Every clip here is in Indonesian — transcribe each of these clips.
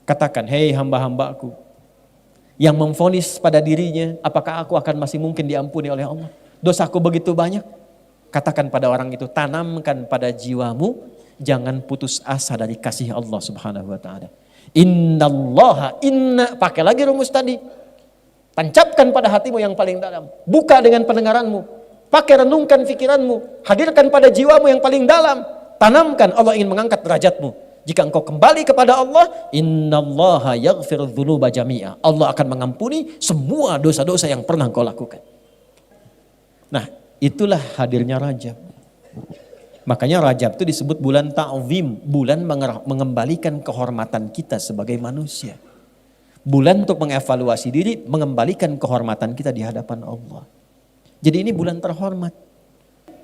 Katakan, hei hamba-hambaku yang memvonis pada dirinya, apakah aku akan masih mungkin diampuni oleh Allah? Dosaku begitu banyak. Katakan pada orang itu, tanamkan pada jiwamu, jangan putus asa dari kasih Allah Subhanahu wa ta'ala. Pakai lagi rumus tadi. Tancapkan pada hatimu yang paling dalam. Buka dengan pendengaranmu. Pakai renungkan pikiranmu. Hadirkan pada jiwamu yang paling dalam. Tanamkan, Allah ingin mengangkat derajatmu. Jika engkau kembali kepada Allah, innallaha yaghfiru dzunuba jami'a. Allah akan mengampuni semua dosa-dosa yang pernah engkau lakukan. Nah, itulah hadirnya Rajab. Makanya Rajab itu disebut bulan ta'zim, bulan mengembalikan kehormatan kita sebagai manusia. Bulan untuk mengevaluasi diri, mengembalikan kehormatan kita di hadapan Allah. Jadi ini bulan terhormat.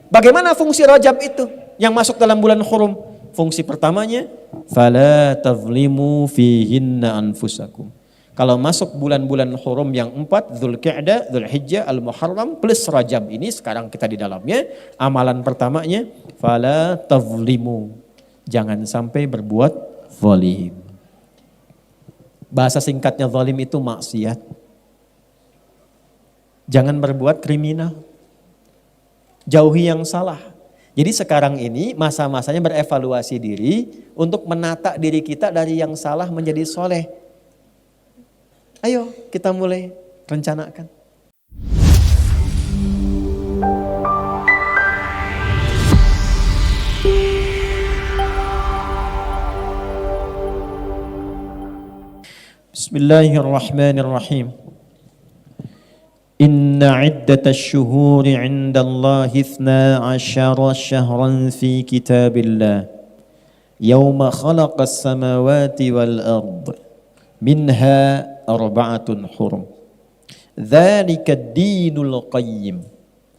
Bagaimana fungsi Rajab itu yang masuk dalam bulan Hurum? Fungsi pertamanya, fala tazlimu fihinna anfusakum. Kalau masuk bulan-bulan Hurum yang 4, Dzulqa'dah, Dzulhijjah, Al-Muharram plus Rajab ini sekarang kita di dalamnya, amalan pertamanya fala tazlimu. Jangan sampai berbuat zalim. Bahasa singkatnya zalim itu maksiat. Jangan berbuat kriminal. Jauhi yang salah. Jadi sekarang ini masa-masanya berevaluasi diri untuk menata diri kita dari yang salah menjadi soleh. Ayo kita mulai rencanakan. Bismillahirrahmanirrahim. Inna iddatash syuhuri 'indallahi 12 syahran fi kitabillah. Yawma khalaqas samawati wal ard. Minha arba'atun hurum. Dzalika ad-dinul qayyim.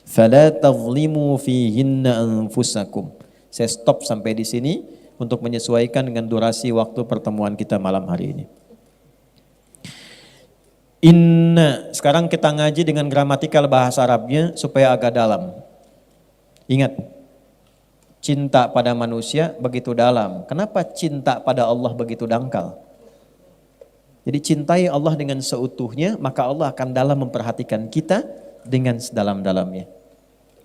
Fala tazlimu fihinna anfusakum. Saya stop sampai di sini untuk menyesuaikan dengan durasi waktu pertemuan kita malam hari ini. Inna, sekarang kita ngaji dengan gramatikal bahasa Arabnya supaya agak dalam. Ingat, cinta pada manusia begitu dalam. Kenapa cinta pada Allah begitu dangkal? Jadi cintai Allah dengan seutuhnya, maka Allah akan dalam memperhatikan kita dengan sedalam-dalamnya.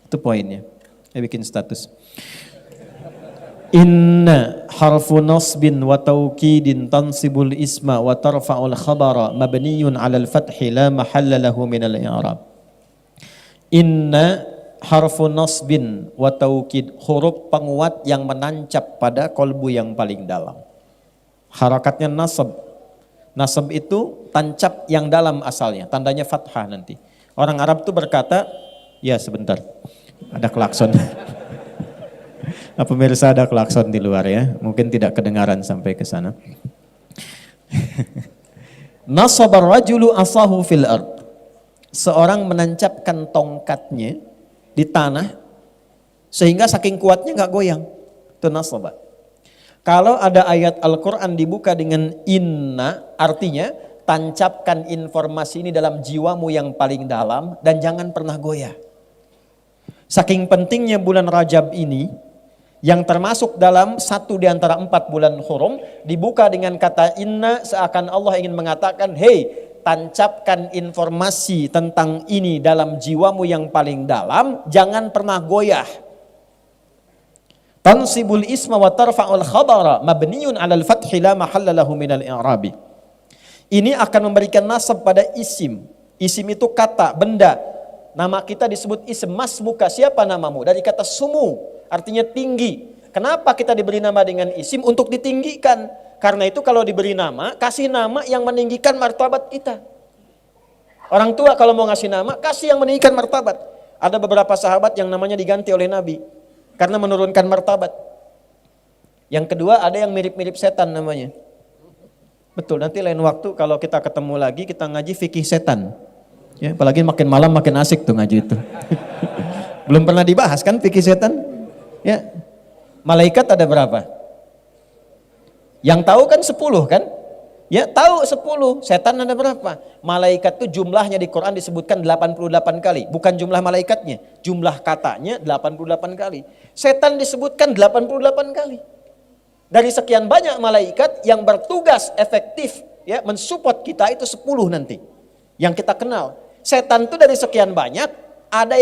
Itu poinnya. Saya bikin status. Inna harfu nasbin wa taukidin tansibul isma wa tarfa'ul khabara mabniyun 'alal fathi la mahalla lahu minal i'rab. Inna harfu nasbin wa taukid, huruf penguat yang menancap pada kolbu yang paling dalam. Harakatnya nasab. Nasab itu tancap yang dalam asalnya, tandanya fathah nanti. Orang Arab tuh berkata, ya sebentar, ada klakson. Pemirsa ada klakson di luar ya, mungkin tidak kedengaran sampai ke sana. Nasabar rajulu asahu fil ard. Seorang menancapkan tongkatnya di tanah sehingga saking kuatnya nggak goyang. Itu nasabah. Kalau ada ayat Al-Quran dibuka dengan inna, artinya tancapkan informasi ini dalam jiwamu yang paling dalam dan jangan pernah goyah. Saking pentingnya bulan Rajab ini, yang termasuk dalam satu di antara 4 bulan Hurum, dibuka dengan kata inna, seakan Allah ingin mengatakan, hei, tancapkan informasi tentang ini dalam jiwamu yang paling dalam, jangan pernah goyah. Tansibul isma wa tarfa'ul khabara mabniyun 'alal fathi la mahalla lahu minal i'rabi. Ini akan memberikan nasab pada isim. Isim itu kata, benda. Nama kita disebut isim. Masmuka, siapa namamu? Dari kata sumu, artinya tinggi. Kenapa kita diberi nama dengan isim? Untuk ditinggikan. Karena itu kalau diberi nama, kasih nama yang meninggikan martabat kita. Orang tua kalau mau ngasih nama, kasih yang meninggikan martabat. Ada beberapa sahabat yang namanya diganti oleh Nabi karena menurunkan martabat. Yang kedua, ada yang mirip-mirip setan namanya. Betul, nanti lain waktu kalau kita ketemu lagi, kita ngaji fikih setan. Ya, apalagi makin malam makin asik tuh ngaji itu. Belum pernah dibahas kan fikih setan? Ya. Malaikat ada berapa? Yang tahu kan 10 kan? Ya, tahu 10. Setan ada berapa? Malaikat itu jumlahnya di Quran disebutkan 88 kali. Bukan jumlah malaikatnya, jumlah katanya 88 kali. Setan disebutkan 88 kali. Dari sekian banyak malaikat yang bertugas efektif ya mensupport kita itu 10 nanti. Yang kita kenal. Setan itu dari sekian banyak, ada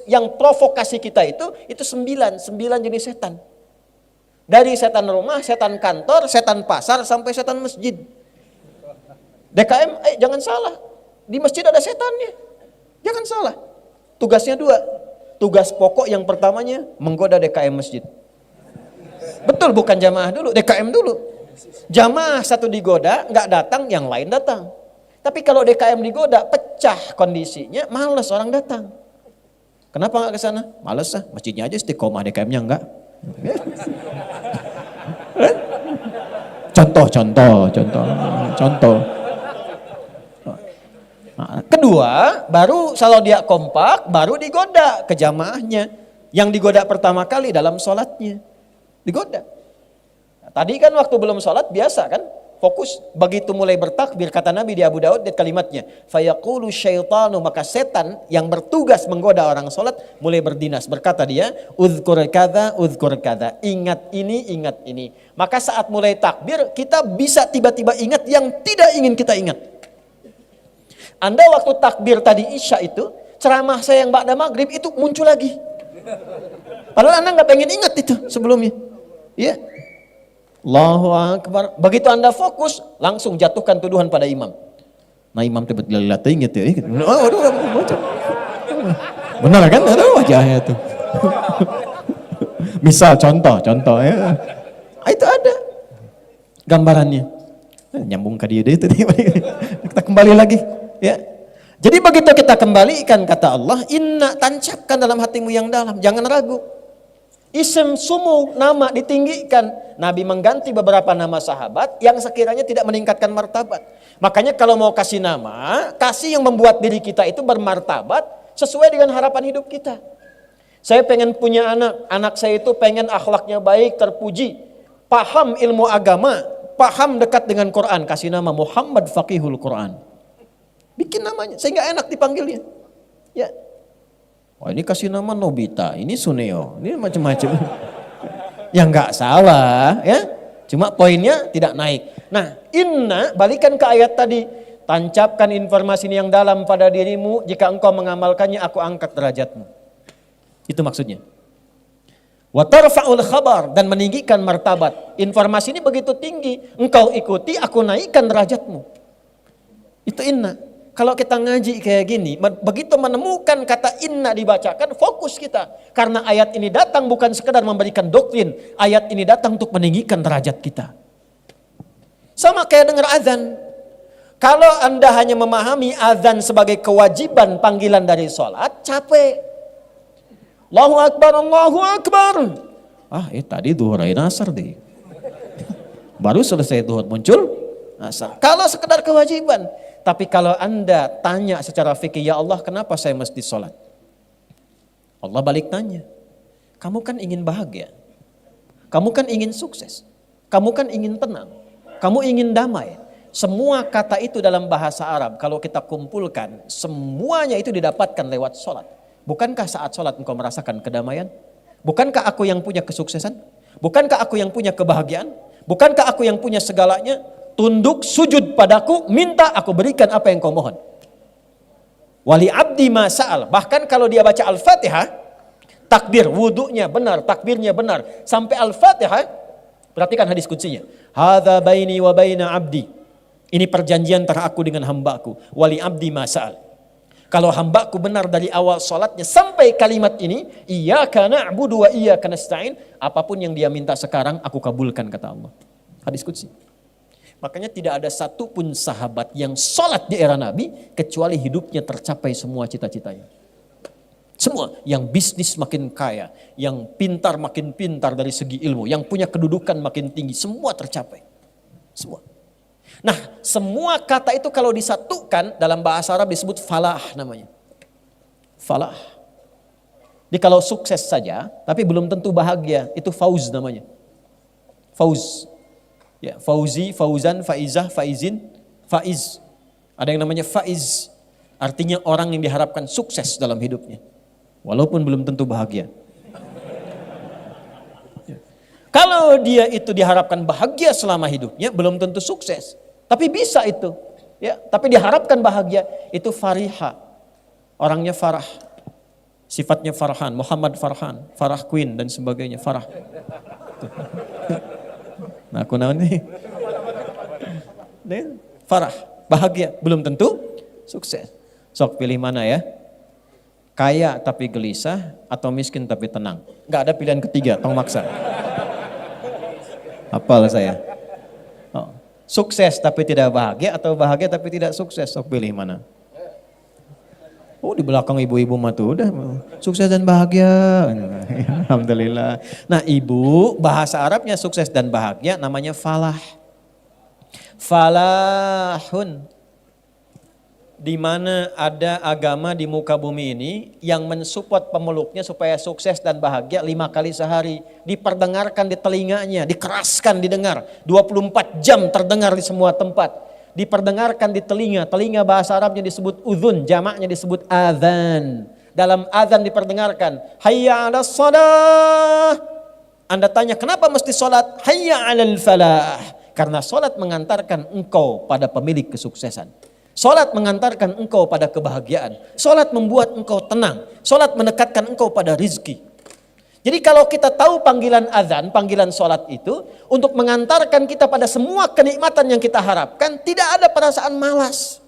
yang provokasi kita itu 9 jenis setan. Dari setan rumah, setan kantor, setan pasar sampai setan masjid. DKM jangan salah. Di masjid ada setannya. Jangan salah. Tugasnya 2. Tugas pokok yang pertamanya menggoda DKM masjid. Betul, bukan jamaah dulu, DKM dulu. Jamaah satu digoda, nggak datang, yang lain datang. Tapi kalau DKM digoda, pecah kondisinya, males orang datang. Kenapa nggak ke sana? Males lah, masjidnya aja istiqomah, DKM-nya enggak. Contoh. Nah, kedua, baru kalau dia kompak, baru digoda ke jamaahnya. Yang digoda pertama kali dalam sholatnya. Digoda. Nah, tadi kan waktu belum sholat biasa kan, fokus. Begitu mulai bertakbir, kata Nabi di Abu Daud, kalimatnya, fayaqulu syaitanu, maka setan yang bertugas menggoda orang sholat mulai berdinas. Berkata dia, uzkur kada, ingat ini. Maka saat mulai takbir, kita bisa tiba-tiba ingat yang tidak ingin kita ingat. Anda waktu takbir tadi Isya itu, ceramah saya yang ba'da maghrib itu muncul lagi. Padahal Anda nggak pengen ingat itu sebelumnya. Ya. Allahu Akbar. Begitu Anda fokus, langsung jatuhkan tuduhan pada imam. Nah imam tiba-tiba ingat ya. Benar kan? Ada wajahnya tuh. Misal contoh ya. Itu ada gambarannya. Nyambung ke dia itu. Kita kembali lagi. Ya. Jadi begitu kita kembalikan kata Allah, inna, tancapkan dalam hatimu yang dalam, jangan ragu. Ism sumu, nama ditinggikan. Nabi mengganti beberapa nama sahabat yang sekiranya tidak meningkatkan martabat. Makanya kalau mau kasih nama, kasih yang membuat diri kita itu bermartabat sesuai dengan harapan hidup kita. Saya pengen punya anak saya itu pengen akhlaknya baik, terpuji, paham ilmu agama, paham dekat dengan Quran, kasih nama Muhammad Faqihul Quran. Bikin namanya, sehingga enak dipanggilnya. Ya. Wah ini kasih nama Nobita, ini Suneo, ini macam-macam. Ya nggak salah, ya. Cuma poinnya tidak naik. Nah, inna, balikan ke ayat tadi. Tancapkan informasi ini yang dalam pada dirimu, jika engkau mengamalkannya, aku angkat derajatmu. Itu maksudnya. Wa tarfa'ul khabar, dan meninggikan martabat. Informasi ini begitu tinggi, engkau ikuti, aku naikkan derajatmu. Itu inna. Kalau kita ngaji kayak gini, begitu menemukan kata inna dibacakan, fokus kita. Karena ayat ini datang bukan sekedar memberikan doktrin, ayat ini datang untuk meninggikan derajat kita. Sama kayak dengar azan. Kalau Anda hanya memahami azan sebagai kewajiban panggilan dari sholat, capek. Allahu Akbar, Allahu Akbar. Tadi duhurain asar deh. Baru selesai duhur muncul asar. Kalau sekedar kewajiban. Tapi kalau Anda tanya secara fikih, ya Allah kenapa saya mesti sholat? Allah balik tanya, kamu kan ingin bahagia, kamu kan ingin sukses, kamu kan ingin tenang, kamu ingin damai. Semua kata itu dalam bahasa Arab kalau kita kumpulkan, semuanya itu didapatkan lewat sholat. Bukankah saat sholat engkau merasakan kedamaian? Bukankah aku yang punya kesuksesan? Bukankah aku yang punya kebahagiaan? Bukankah aku yang punya segalanya? Tunduk, sujud padaku, minta aku berikan apa yang kau mohon. Wali abdi ma sa'al. Bahkan kalau dia baca Al-Fatihah, takbir, wudunya benar, takbirnya benar. Sampai Al-Fatihah, perhatikan hadis kutsinya. Hadza baini wa baina abdi. Ini perjanjian antara aku dengan hambaku. Wali abdi ma sa'al. Kalau hambaku benar dari awal sholatnya sampai kalimat ini, iyyaka na'budu wa iyyaka nasta'in, apapun yang dia minta sekarang, aku kabulkan, kata Allah. Hadis kutsi. Makanya tidak ada satupun sahabat yang sholat di era Nabi kecuali hidupnya tercapai semua cita-citanya. Semua, yang bisnis makin kaya, yang pintar makin pintar dari segi ilmu, yang punya kedudukan makin tinggi, semua tercapai. Semua. Nah, semua kata itu kalau disatukan dalam bahasa Arab disebut falah namanya. Falah. Jadi kalau sukses saja, tapi belum tentu bahagia, itu fauz namanya. Fauz. Ya, fauzi, fauzan, faizah, faizin, faiz. Ada yang namanya faiz. Artinya orang yang diharapkan sukses dalam hidupnya. Walaupun belum tentu bahagia. Kalau dia itu diharapkan bahagia selama hidupnya, belum tentu sukses. Tapi bisa itu. Ya, tapi diharapkan bahagia, itu fariha. Orangnya farah. Sifatnya Farhan, Muhammad Farhan, Farah Queen dan sebagainya, Farah. Nah, aku naon nih? Farah, bahagia, belum tentu sukses. Sok pilih mana ya? Kaya tapi gelisah atau miskin tapi tenang? Gak ada pilihan ketiga, tong maksa. Apal saya. Oh. Sukses tapi tidak bahagia atau bahagia tapi tidak sukses? Sok pilih mana? Oh, di belakang ibu-ibu mah tuh udah sukses dan bahagia. Alhamdulillah. Nah, ibu bahasa Arabnya sukses dan bahagia namanya falah. Falahun. Di mana ada agama di muka bumi ini yang mensupport pemeluknya supaya sukses dan bahagia 5 kali sehari. Diperdengarkan di telinganya, dikeraskan didengar. 24 jam terdengar di semua tempat. Diperdengarkan di telinga. Telinga bahasa Arabnya disebut udhun, jamaknya disebut adzan. Dalam adzan diperdengarkan, hayya 'alas shalah. Anda tanya, kenapa mesti salat? Hayya 'alal falah. Karena salat mengantarkan engkau pada pemilik kesuksesan. Salat mengantarkan engkau pada kebahagiaan. Salat membuat engkau tenang. Salat mendekatkan engkau pada rizki. Jadi kalau kita tahu panggilan azan, panggilan sholat itu untuk mengantarkan kita pada semua kenikmatan yang kita harapkan, tidak ada perasaan malas.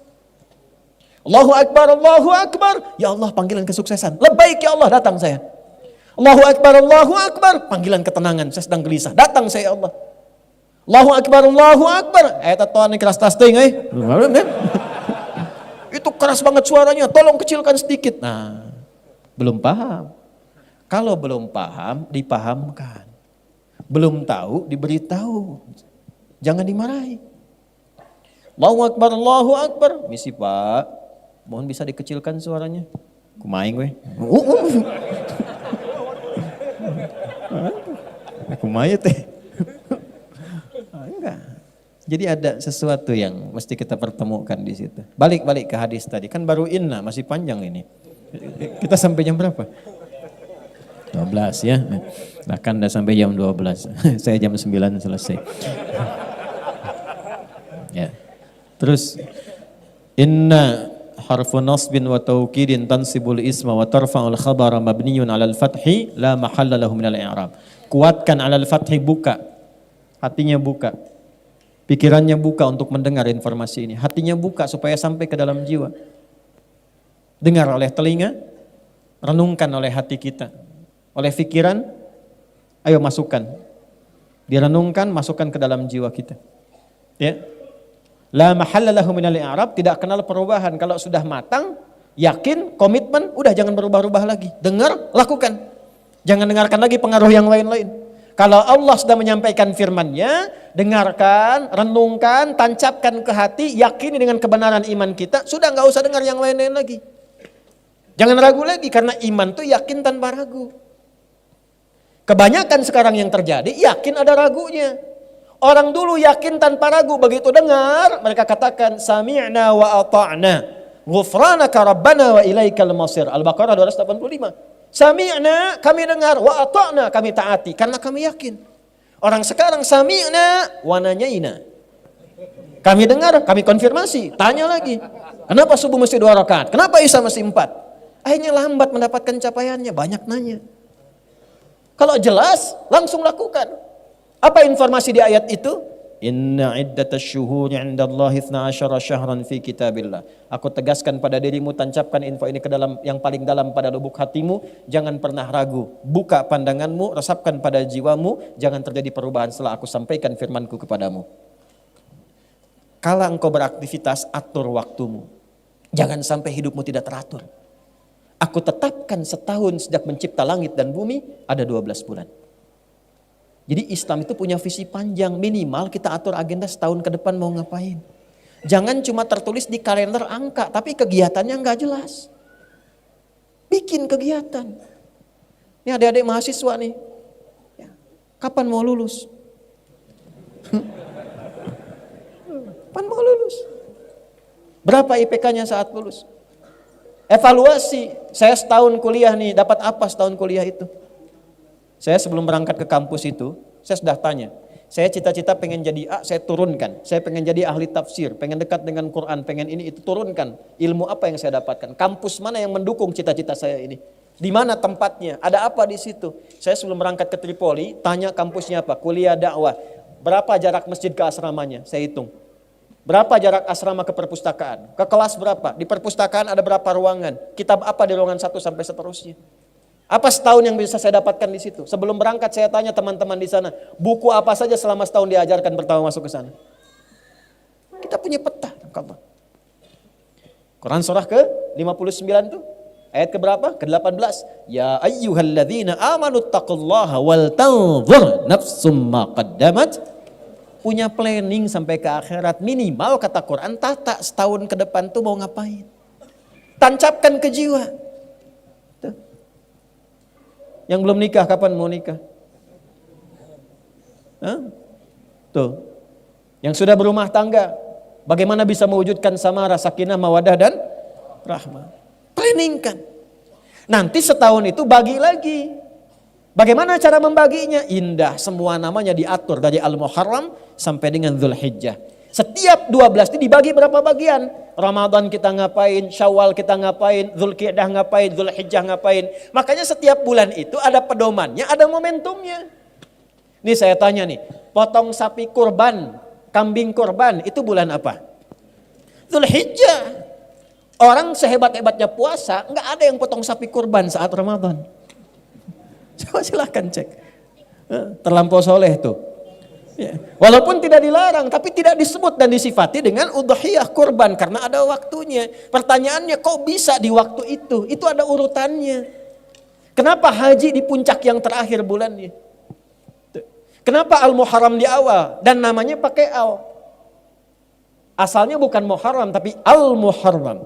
Allahu Akbar, Allahu Akbar. Ya Allah, panggilan kesuksesan. Lebaik ya Allah, datang saya. Allahu Akbar, Allahu Akbar. Panggilan ketenangan, saya sedang gelisah. Datang saya ya Allah. Allahu Akbar, Allahu Akbar. Tatoan keras tasting Itu keras banget suaranya, tolong kecilkan sedikit. Nah, belum paham. Kalau belum paham, dipahamkan. Belum tahu, diberitahu. Jangan dimarahi. Allahu Akbar, Allahu Akbar. Misi Pak, mohon bisa dikecilkan suaranya. Kumaing weh. Kumain teh. Enggak. Jadi ada sesuatu yang mesti kita pertemukan di situ. Balik ke hadis tadi. Kan baru inna, masih panjang ini. Kita sampai jam berapa? 12 ya. Nah kan udah sampai jam 12. Saya jam 9 selesai. Ya. Terus inna harfu nasbin wa taukidin tansibul isma wa tarfa'ul khabara mabniyun 'alal fathi la mahalla lahu minal i'rab. Kuatkan 'alal fathi, buka. Hatinya buka. Pikirannya buka untuk mendengar informasi ini. Hatinya buka supaya sampai ke dalam jiwa. Dengar oleh telinga, renungkan oleh hati kita. Oleh pikiran, ayo masukkan. Direnungkan, masukkan ke dalam jiwa kita. Ya. La mahalla lahu minal i'rab, tidak kenal perubahan. Kalau sudah matang, yakin, komitmen, udah jangan berubah-ubah lagi. Dengar, lakukan. Jangan dengarkan lagi pengaruh yang lain-lain. Kalau Allah sudah menyampaikan firman-Nya, dengarkan, renungkan, tancapkan ke hati, yakini dengan kebenaran iman kita, sudah nggak usah dengar yang lain-lain lagi. Jangan ragu lagi, karena iman itu yakin tanpa ragu. Kebanyakan sekarang yang terjadi, yakin ada ragunya. Orang dulu yakin tanpa ragu, begitu dengar, mereka katakan, sami'na wa ata'na, ghufranaka rabbana wa ilaikal masir. Al-Baqarah 285. Sami'na, kami dengar, wa ata'na, kami taati, karena kami yakin. Orang sekarang sami'na wa nanyaina. Kami dengar, kami konfirmasi, tanya lagi. Kenapa subuh mesti 2 rakaat? Kenapa isya mesti 4? Akhirnya lambat mendapatkan capaiannya, banyak nanya. Kalau jelas, langsung lakukan. Apa informasi di ayat itu? Inna iddatash syuhuri 'indallahi 12 syahran fi kitabillah. Aku tegaskan pada dirimu, tancapkan info ini ke dalam yang paling dalam pada lubuk hatimu, jangan pernah ragu. Buka pandanganmu, resapkan pada jiwamu, jangan terjadi perubahan setelah aku sampaikan firmanku kepadamu. Kala engkau beraktivitas, atur waktumu. Jangan sampai hidupmu tidak teratur. Aku tetapkan setahun sejak mencipta langit dan bumi, ada 12 bulan. Jadi Islam itu punya visi panjang, minimal kita atur agenda setahun ke depan mau ngapain. Jangan cuma tertulis di kalender angka, tapi kegiatannya nggak jelas. Bikin kegiatan. Ini adik-adik mahasiswa nih, kapan mau lulus? Kapan mau lulus? Berapa IPK-nya saat lulus? Evaluasi, saya setahun kuliah nih, dapat apa setahun kuliah itu? Saya sebelum berangkat ke kampus itu, Saya sudah tanya. Saya cita-cita pengen jadi A, saya turunkan. Saya pengen jadi ahli tafsir, pengen dekat dengan Quran, pengen ini itu turunkan. Ilmu apa yang saya dapatkan? Kampus mana yang mendukung cita-cita saya ini? Di mana tempatnya? Ada apa di situ? Saya sebelum berangkat ke Tripoli, tanya kampusnya apa? Kuliah dakwah. Berapa jarak masjid ke asramanya? Saya hitung. Berapa jarak asrama ke perpustakaan? Ke kelas berapa? Di perpustakaan ada berapa ruangan? Kitab apa di ruangan 1 sampai seterusnya? Apa setahun yang bisa saya dapatkan di situ? Sebelum berangkat saya tanya teman-teman di sana, buku apa saja selama setahun diajarkan pertama masuk ke sana? Kita punya peta. Quran surah ke-59 tuh, ayat ke berapa? Ke-18. Ya ayyuhalladzina amanu taqullaha wal tanzur nafsum ma qaddamat. Punya planning sampai ke akhirat. Minimal kata Quran, tata setahun ke depan tuh mau ngapain. Tancapkan ke jiwa. Yang belum nikah, kapan mau nikah? Hah? Tuh. Yang sudah berumah tangga, bagaimana bisa mewujudkan samara, sakinah, mawadah dan rahmah? Planningkan. Nanti setahun itu bagi lagi. Bagaimana cara membaginya? Indah, semua namanya diatur dari Al-Muharram sampai dengan Dzulhijjah. Setiap 12 itu dibagi berapa bagian? Ramadan kita ngapain, Syawal kita ngapain, Dzulqa'dah ngapain, Dzulhijjah ngapain. Makanya setiap bulan itu ada pedomannya, ada momentumnya. Nih saya tanya nih, potong sapi kurban, kambing kurban itu bulan apa? Dzulhijjah. Orang sehebat-hebatnya puasa, nggak ada yang potong sapi kurban saat Ramadan. Coba silahkan cek. Terlampau soleh tuh. Ya. Walaupun tidak dilarang, tapi tidak disebut dan disifati dengan udhiyah kurban karena ada waktunya. Pertanyaannya kok bisa di waktu itu? Itu ada urutannya. Kenapa haji di puncak yang terakhir bulannya? Kenapa Al-Muharram di awal dan namanya pakai al? Asalnya bukan Muharram tapi Al-Muharram.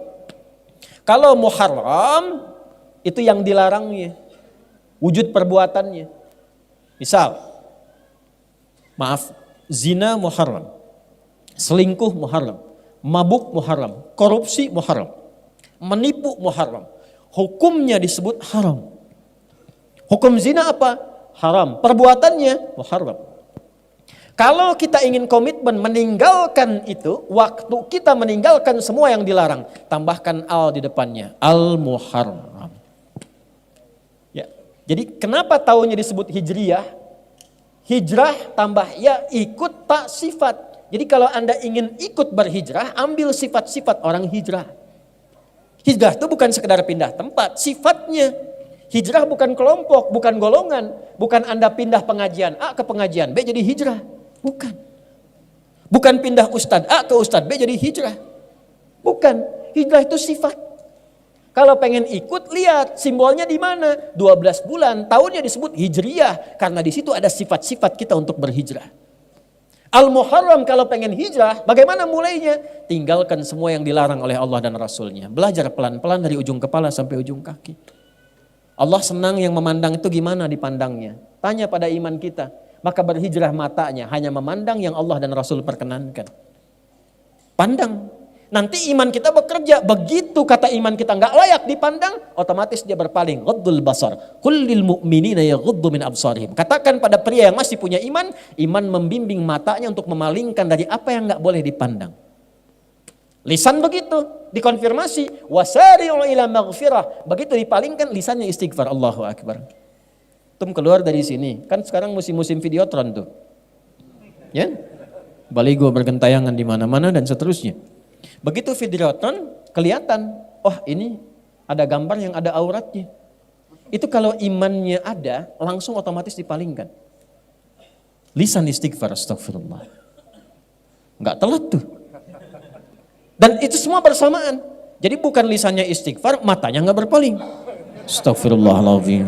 Kalau Muharram itu yang dilarangnya, wujud perbuatannya. Misal, maaf, zina muharram, selingkuh muharram, mabuk muharram, korupsi muharram, menipu muharram. Hukumnya disebut haram. Hukum zina apa? Haram. Perbuatannya muharram. Kalau kita ingin komitmen meninggalkan itu, waktu kita meninggalkan semua yang dilarang, tambahkan al di depannya, al-muharram. Ya. Jadi kenapa tahunnya disebut hijriyah? Hijrah tambah ya, ikut tak sifat. Jadi kalau Anda ingin ikut berhijrah, ambil sifat-sifat orang hijrah. Hijrah itu bukan sekedar pindah tempat, sifatnya. Hijrah bukan kelompok, bukan golongan. Bukan Anda pindah pengajian A ke pengajian B jadi hijrah. Bukan. Bukan pindah ustadz A ke ustadz B jadi hijrah. Bukan. Hijrah itu sifat. Kalau pengen ikut, lihat simbolnya di mana. 12 bulan, tahunnya disebut hijriyah. Karena di situ ada sifat-sifat kita untuk berhijrah. Al-Muharram kalau pengen hijrah, bagaimana mulainya? Tinggalkan semua yang dilarang oleh Allah dan Rasulnya. Belajar pelan-pelan dari ujung kepala sampai ujung kaki. Allah senang yang memandang itu gimana dipandangnya. Tanya pada iman kita. Maka berhijrah matanya, hanya memandang yang Allah dan Rasul perkenankan. Pandang. Nanti iman kita bekerja, begitu kata iman kita nggak layak dipandang, otomatis dia berpaling. Ghaddul basar, kullil mu'minina yaghuddu min absarihim. Katakan pada pria yang masih punya iman, iman membimbing matanya untuk memalingkan dari apa yang nggak boleh dipandang. Lisan begitu, dikonfirmasi, wasari'u ila maghfirah. Begitu dipalingkan, lisannya istighfar, Allahu Akbar. Tum keluar dari sini, kan sekarang musim-musim videotron tuh. Ya? Baligo bergentayangan di mana-mana dan seterusnya. Begitu videotron kelihatan, oh ini ada gambar yang ada auratnya. Itu kalau imannya ada, langsung otomatis dipalingkan. Lisan istighfar, astagfirullah. Enggak telat tuh. Dan itu semua bersamaan. Jadi bukan lisannya istighfar, matanya enggak berpaling. Astagfirullahaladzim.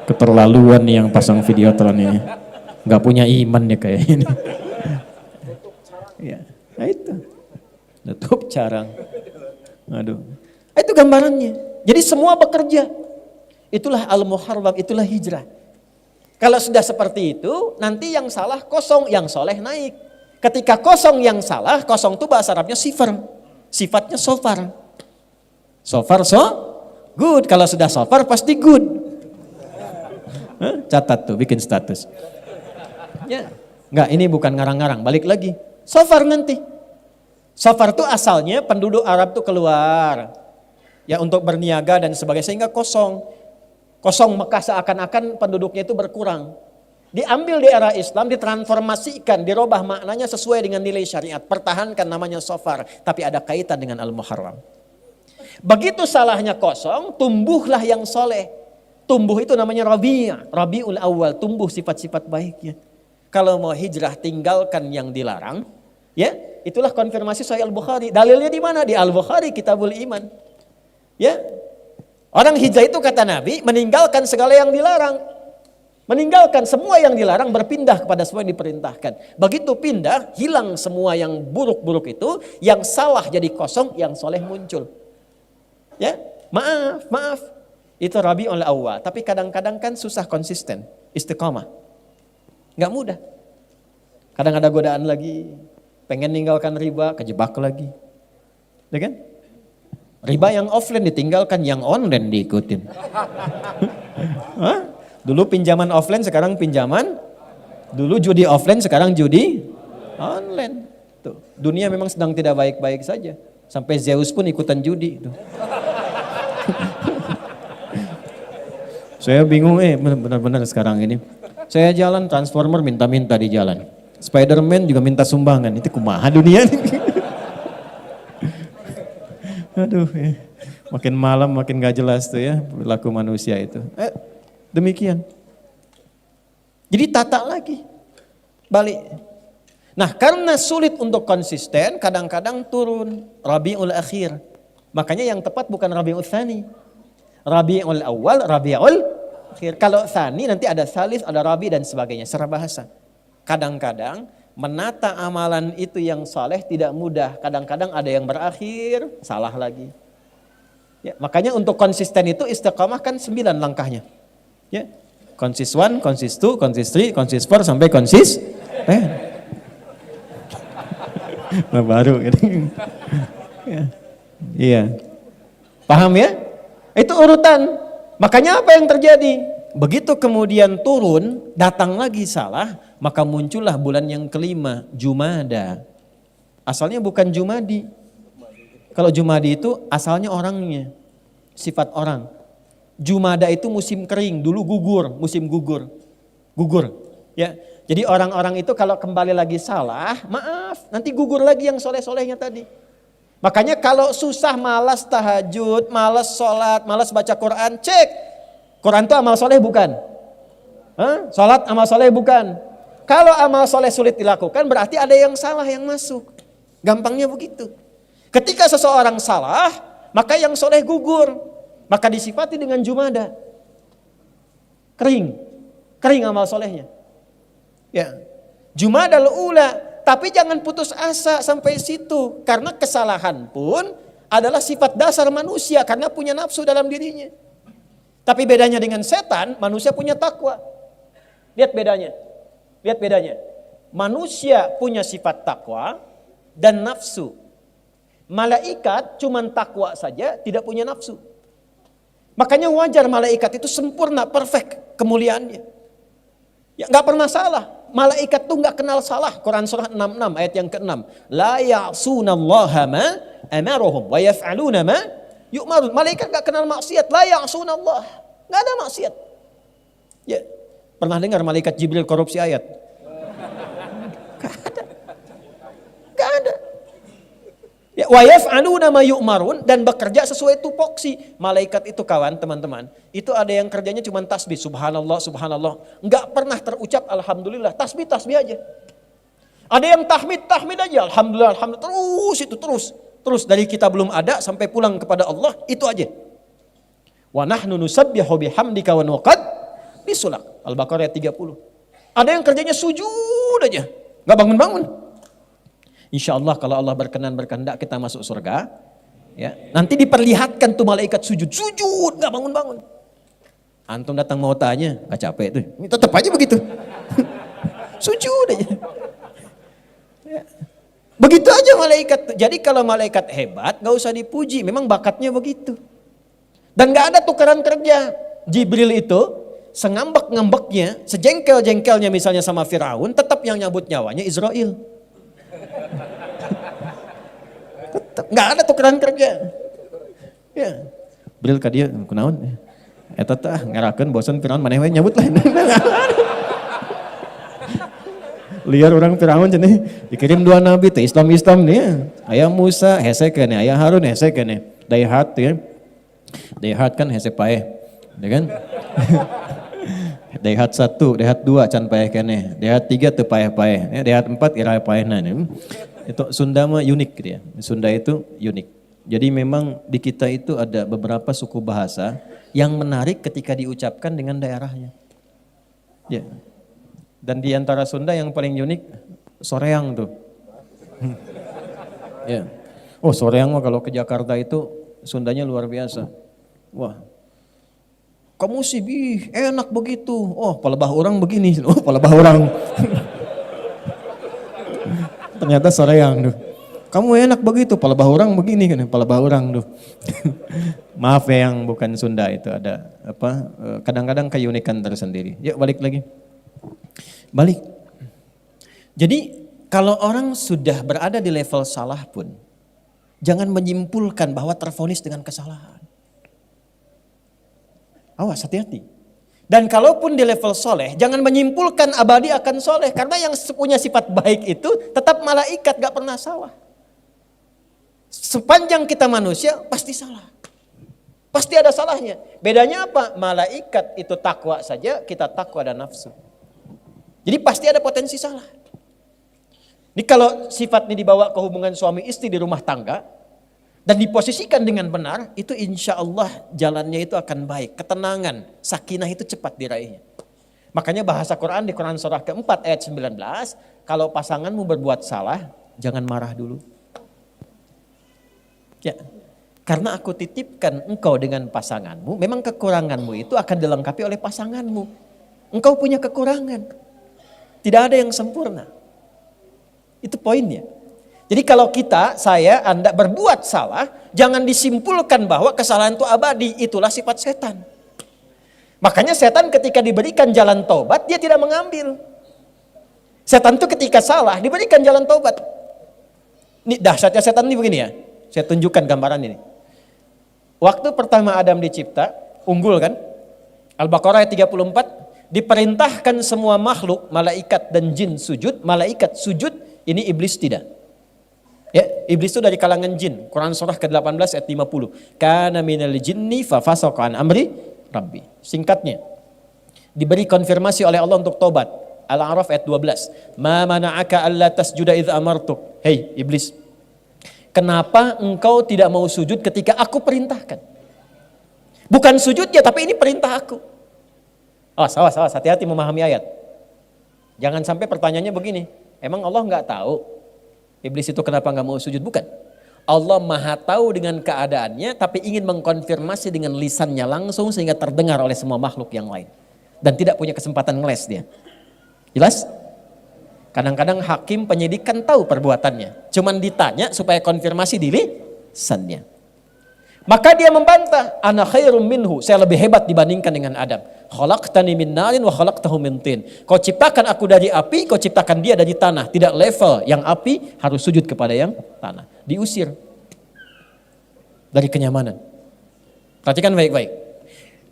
Keterlaluan nih yang pasang videotron ini. Enggak punya iman ya kayak ini. Ya. Nah itu, tutup carang. Aduh. Itu gambarannya. Jadi semua bekerja. Itulah Al-Muharram, itulah hijrah. Kalau sudah seperti itu, nanti yang salah kosong, yang soleh naik. Ketika kosong yang salah, kosong itu bahasa Arabnya sifar. Sifatnya sofar. Sofar so good. Kalau sudah sofar pasti good. Catat tuh, bikin status. Ya. Enggak, ini bukan ngarang-ngarang, balik lagi. Safar nanti. Safar tuh asalnya penduduk Arab tuh keluar. Ya untuk berniaga dan sebagainya, sehingga kosong. Kosong Mekah seakan-akan penduduknya itu berkurang. Diambil di era Islam, ditransformasikan, dirubah maknanya sesuai dengan nilai syariat. Pertahankan namanya Safar, tapi ada kaitan dengan Al-Muharram. Begitu salahnya kosong, tumbuhlah yang soleh. Tumbuh itu namanya Rabiul Awal, tumbuh sifat-sifat baiknya. Kalau mau hijrah tinggalkan yang dilarang, ya itulah konfirmasi Sahih Al-Bukhari. Dalilnya di mana? Di Al-Bukhari, Kitabul Iman. Ya, orang hijrah itu kata Nabi meninggalkan segala yang dilarang, meninggalkan semua yang dilarang, berpindah kepada semua yang diperintahkan. Begitu pindah, hilang semua yang buruk-buruk itu, yang salah jadi kosong, yang soleh muncul. Ya, maaf. Itu Rabiul Awal, tapi kadang-kadang kan susah konsisten, istiqamah. Gak mudah. Kadang ada godaan lagi, pengen ninggalkan riba, kejebak lagi. Ya kan? Riba yang offline ditinggalkan, yang online diikutin. Hah? Dulu pinjaman offline, sekarang pinjaman. Dulu judi offline, sekarang judi online. Tuh, dunia memang sedang tidak baik-baik saja. Sampai Zeus pun ikutan judi. Tuh. Saya bingung benar-benar sekarang ini. Saya jalan Transformer minta-minta di jalan. Spiderman juga minta sumbangan. Itu kumaha dunia nih. Aduh, makin malam makin gak jelas tuh ya perilaku manusia itu. Demikian. Jadi tata lagi. Balik. Nah karena sulit untuk konsisten, kadang-kadang turun Rabiul Akhir. Makanya yang tepat bukan Rabiul Tsani. Rabiul Awal, Rabiul Akhir. Kalau Tsani nanti ada Salis, ada Rabi dan sebagainya. Secara bahasa. Kadang-kadang menata amalan itu yang saleh tidak mudah. Kadang-kadang ada yang berakhir, salah lagi. Ya, makanya untuk konsisten itu istiqamah kan 9 langkahnya. Ya, konsis 1, konsis 2, konsis 3, konsis 4 sampai konsis 10. Baru gitu. Ya. Iya. Paham ya? Itu urutan. Makanya apa yang terjadi? Begitu kemudian turun, datang lagi salah, maka muncullah bulan yang kelima, Jumada. Asalnya bukan Jumadi. Kalau Jumadi itu asalnya orangnya, sifat orang. Jumada itu musim kering, dulu gugur, musim gugur. Gugur. Ya. Jadi orang-orang itu kalau kembali lagi salah, maaf, nanti gugur lagi yang soleh-solehnya tadi. Makanya kalau susah, malas tahajud, malas sholat, malas baca Quran, cek. Quran itu amal soleh bukan? Sholat amal soleh bukan? Kalau amal soleh sulit dilakukan berarti ada yang salah yang masuk. Gampangnya begitu. Ketika seseorang salah, maka yang soleh gugur. Maka disifati dengan Jumada. Kering amal solehnya. Ya. Jumadal ula. Tapi jangan putus asa sampai situ. Karena kesalahan pun adalah sifat dasar manusia. Karena punya nafsu dalam dirinya. Tapi bedanya dengan setan, manusia punya takwa. Lihat bedanya. Lihat bedanya. Manusia punya sifat takwa dan nafsu. Malaikat cuman takwa saja, tidak punya nafsu. Makanya wajar malaikat itu sempurna, perfect kemuliaannya. Ya nggak pernah salah. Malaikat tuh nggak kenal salah. Quran surah 66 ayat yang ke-6. La ya'sunallaha ma amaruhum wa yaf'aluna ma yu'marun. Malaikat nggak kenal maksiat. La ya'sunallah. Nggak ada maksiat. Ya, pernah dengar malaikat Jibril korupsi ayat? Nggak ada. Ya, wa yaf'aluna ma yu'marun, dan bekerja sesuai tupoksi. Malaikat itu kawan, teman-teman, itu ada yang kerjanya cuma tasbih, subhanallah, subhanallah. Enggak pernah terucap alhamdulillah, tasbih aja. Ada yang tahmid aja, alhamdulillah, alhamdulillah, terus dari kita belum ada sampai pulang kepada Allah, itu aja. Wa nahnu nusabbihu bihamdika wa nuqaddisu lak. Al-Baqarah ayat 30. Ada yang kerjanya sujud aja, enggak bangun-bangun. Insya Allah kalau Allah berkehendak kita masuk surga, ya nanti diperlihatkan tuh malaikat sujud nggak bangun. Antum datang mau tanya, nggak capek tuh, ini tetap aja begitu, sujud aja. Ya. Begitu aja malaikat. Jadi kalau malaikat hebat, nggak usah dipuji, memang bakatnya begitu. Dan nggak ada tukeran kerja. Jibril itu sengambek-ngambeknya, sejengkel-jengkelnya misalnya sama Firaun, tetap yang nyabut nyawanya Israel. Tetap nggak ada tukeran kerja. Ya, bril ka dia kunaon? Eta teh ngarakeun bosan Firaun maneh we nyabut lain. Liar orang Firaun cenah dikirim 2 nabi teh Islam nih. Aya Musa hese keneh, aya Harun hese keneh. Daihat ya. Daihat kan hese paeh. Ya kan? Daihat 1, Daihat 2 can paeh keneh. Daihat 3 teu paeh-paeh. Daihat 4 ira paehna. Itu Sunda mah unik gitu ya. Sunda itu unik. Jadi memang di kita itu ada beberapa suku bahasa yang menarik ketika diucapkan dengan daerahnya. Ya. Dan di antara Sunda yang paling unik, soreang tuh. Ya. Oh soreang mah kalau ke Jakarta itu Sundanya luar biasa. Wah, kamu sih enak begitu. Oh palebah orang begini. Oh palebah orang. Ternyata soreang tuh. Kamu enak begitu, palebah orang begini kan, palebah orang tuh. Maaf ya yang bukan Sunda itu ada apa? Kadang-kadang keunikan tersendiri. Yuk balik lagi. Balik. Jadi kalau orang sudah berada di level salah pun, jangan menyimpulkan bahwa tervonis dengan kesalahan. Awas, hati-hati. Dan kalaupun di level soleh, jangan menyimpulkan abadi akan soleh. Karena yang punya sifat baik itu tetap malaikat, gak pernah salah. Sepanjang kita manusia pasti salah. Pasti ada salahnya. Bedanya apa? Malaikat itu takwa saja, kita takwa dan nafsu. Jadi pasti ada potensi salah. Ini kalau sifatnya dibawa ke hubungan suami istri di rumah tangga dan diposisikan dengan benar, itu insya Allah jalannya itu akan baik. Ketenangan, sakinah itu cepat diraihnya. Makanya bahasa Quran di Quran surah keempat ayat 19, kalau pasanganmu berbuat salah, jangan marah dulu. Ya, karena aku titipkan engkau dengan pasanganmu, memang kekuranganmu itu akan dilengkapi oleh pasanganmu. Engkau punya kekurangan. Tidak ada yang sempurna. Itu poinnya. Jadi kalau kita, saya, Anda berbuat salah, jangan disimpulkan bahwa kesalahan itu abadi, itulah sifat setan. Makanya setan ketika diberikan jalan taubat, dia tidak mengambil. Setan itu ketika salah, diberikan jalan taubat. Ini dahsyatnya setan ini begini ya, saya tunjukkan gambaran ini. Waktu pertama Adam dicipta, unggul kan? Al-Baqarah ayat 34, diperintahkan semua makhluk, malaikat dan jin sujud, malaikat sujud, ini iblis tidak. Ya, iblis itu dari kalangan jin. Quran surah ke-18 ayat 50. Kana minal jinni fa fasaqa an amri rabbi. Singkatnya, diberi konfirmasi oleh Allah untuk tobat. Al-A'raf ayat 12. Ma mana'aka alla tasjuda idz amartuk. Hei iblis, kenapa engkau tidak mau sujud ketika aku perintahkan? Bukan sujud ya, tapi ini perintah aku. Awas, hati-hati memahami ayat. Jangan sampai pertanyaannya begini, emang Allah nggak tahu iblis itu kenapa nggak mau sujud? Bukan. Allah maha tahu dengan keadaannya, tapi ingin mengkonfirmasi dengan lisannya langsung sehingga terdengar oleh semua makhluk yang lain. Dan tidak punya kesempatan ngeles dia. Jelas? Kadang-kadang hakim penyidik kan tahu perbuatannya, cuman ditanya supaya konfirmasi di lisannya. Maka dia membantah, ana khairum minhu, saya lebih hebat dibandingkan dengan Adam. Khalaqtani min narin wa khalaqtahu min tin. Kau ciptakan aku dari api, kau ciptakan dia dari tanah. Tidak level, yang api harus sujud kepada yang tanah. Diusir dari kenyamanan. Perhatikan baik-baik.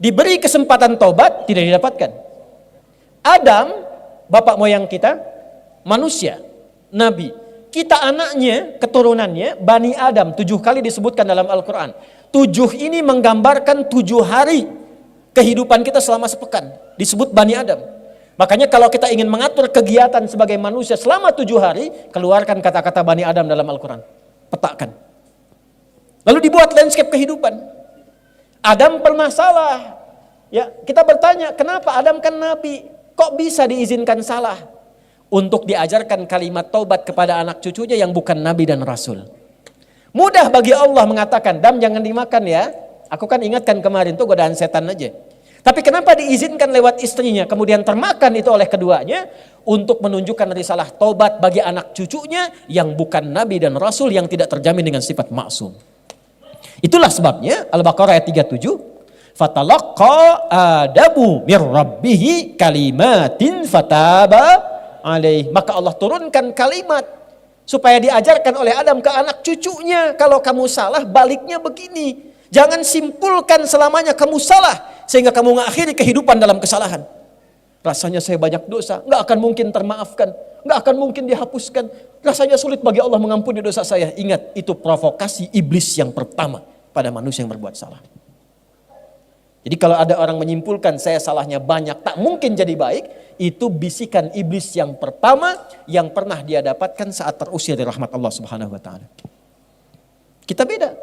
Diberi kesempatan tobat, tidak didapatkan. Adam, bapak moyang kita, manusia, nabi. Kita anaknya, keturunannya, Bani Adam, 7 kali disebutkan dalam Al-Quran. 7 ini menggambarkan 7 hari kehidupan kita selama sepekan. Disebut Bani Adam. Makanya kalau kita ingin mengatur kegiatan sebagai manusia selama 7 hari, keluarkan kata-kata Bani Adam dalam Al-Quran. Petakan. Lalu dibuat landscape kehidupan. Adam pernah salah. Ya, kita bertanya, kenapa Adam kan nabi? Kok bisa diizinkan salah? Untuk diajarkan kalimat taubat kepada anak cucunya yang bukan nabi dan rasul. Mudah bagi Allah mengatakan, Dam jangan dimakan ya. Aku kan ingatkan kemarin tuh godaan setan aja. Tapi kenapa diizinkan lewat istrinya, kemudian termakan itu oleh keduanya, untuk menunjukkan risalah taubat bagi anak cucunya yang bukan nabi dan rasul yang tidak terjamin dengan sifat maksum. Itulah sebabnya Al-Baqarah ayat 37, Fatalaqa Adamu mir rabbihi kalimatin fataba alaih. Maka Allah turunkan kalimat supaya diajarkan oleh Adam ke anak cucunya, kalau kamu salah baliknya begini. Jangan simpulkan selamanya kamu salah sehingga kamu mengakhiri kehidupan dalam kesalahan. Rasanya saya banyak dosa, nggak akan mungkin termaafkan, nggak akan mungkin dihapuskan. Rasanya sulit bagi Allah mengampuni dosa saya. Ingat, itu provokasi iblis yang pertama pada manusia yang berbuat salah. Jadi kalau ada orang menyimpulkan saya salahnya banyak, tak mungkin jadi baik, itu bisikan iblis yang pertama yang pernah dia dapatkan saat terusir dari rahmat Allah Subhanahu wa taala. Kita beda.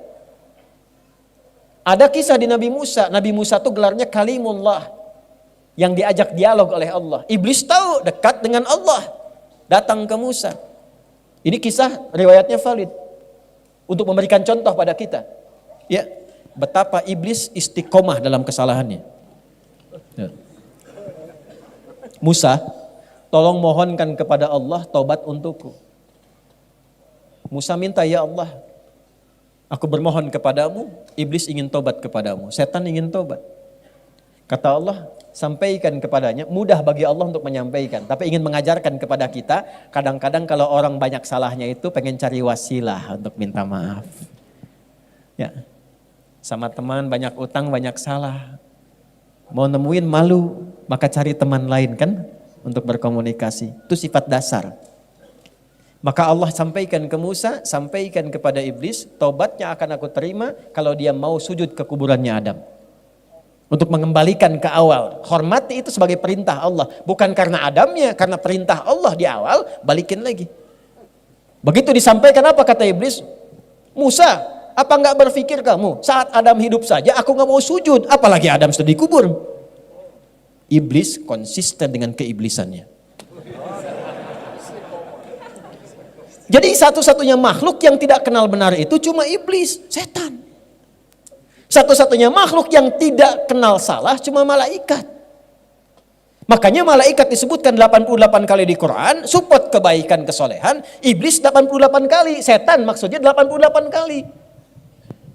Ada kisah di Nabi Musa. Nabi Musa itu gelarnya Kalimullah, yang diajak dialog oleh Allah. Iblis tahu dekat dengan Allah, datang ke Musa. Ini kisah riwayatnya valid untuk memberikan contoh pada kita. Ya, betapa iblis istiqomah dalam kesalahannya. Ya. Musa, tolong mohonkan kepada Allah taubat untukku. Musa minta, ya Allah, aku bermohon kepadamu, iblis ingin tobat kepadamu, setan ingin tobat. Kata Allah, sampaikan kepadanya. Mudah bagi Allah untuk menyampaikan, tapi ingin mengajarkan kepada kita, kadang-kadang kalau orang banyak salahnya itu pengen cari wasilah untuk minta maaf. Ya, sama teman banyak utang, banyak salah, mau nemuin malu, maka cari teman lain kan untuk berkomunikasi. Itu sifat dasar. Maka Allah sampaikan ke Musa, sampaikan kepada iblis, taubatnya akan aku terima kalau dia mau sujud ke kuburannya Adam. Untuk mengembalikan ke awal. Hormati itu sebagai perintah Allah. Bukan karena Adamnya, karena perintah Allah di awal, balikin lagi. Begitu disampaikan apa kata iblis? Musa, apa enggak berpikir kamu saat Adam hidup saja aku enggak mau sujud, apalagi Adam sudah dikubur. Iblis konsisten dengan keiblisannya. Jadi satu-satunya makhluk yang tidak kenal benar itu cuma iblis, setan. Satu-satunya makhluk yang tidak kenal salah cuma malaikat. Makanya malaikat disebutkan 88 kali di Quran, support kebaikan kesolehan, iblis 88 kali, setan maksudnya 88 kali.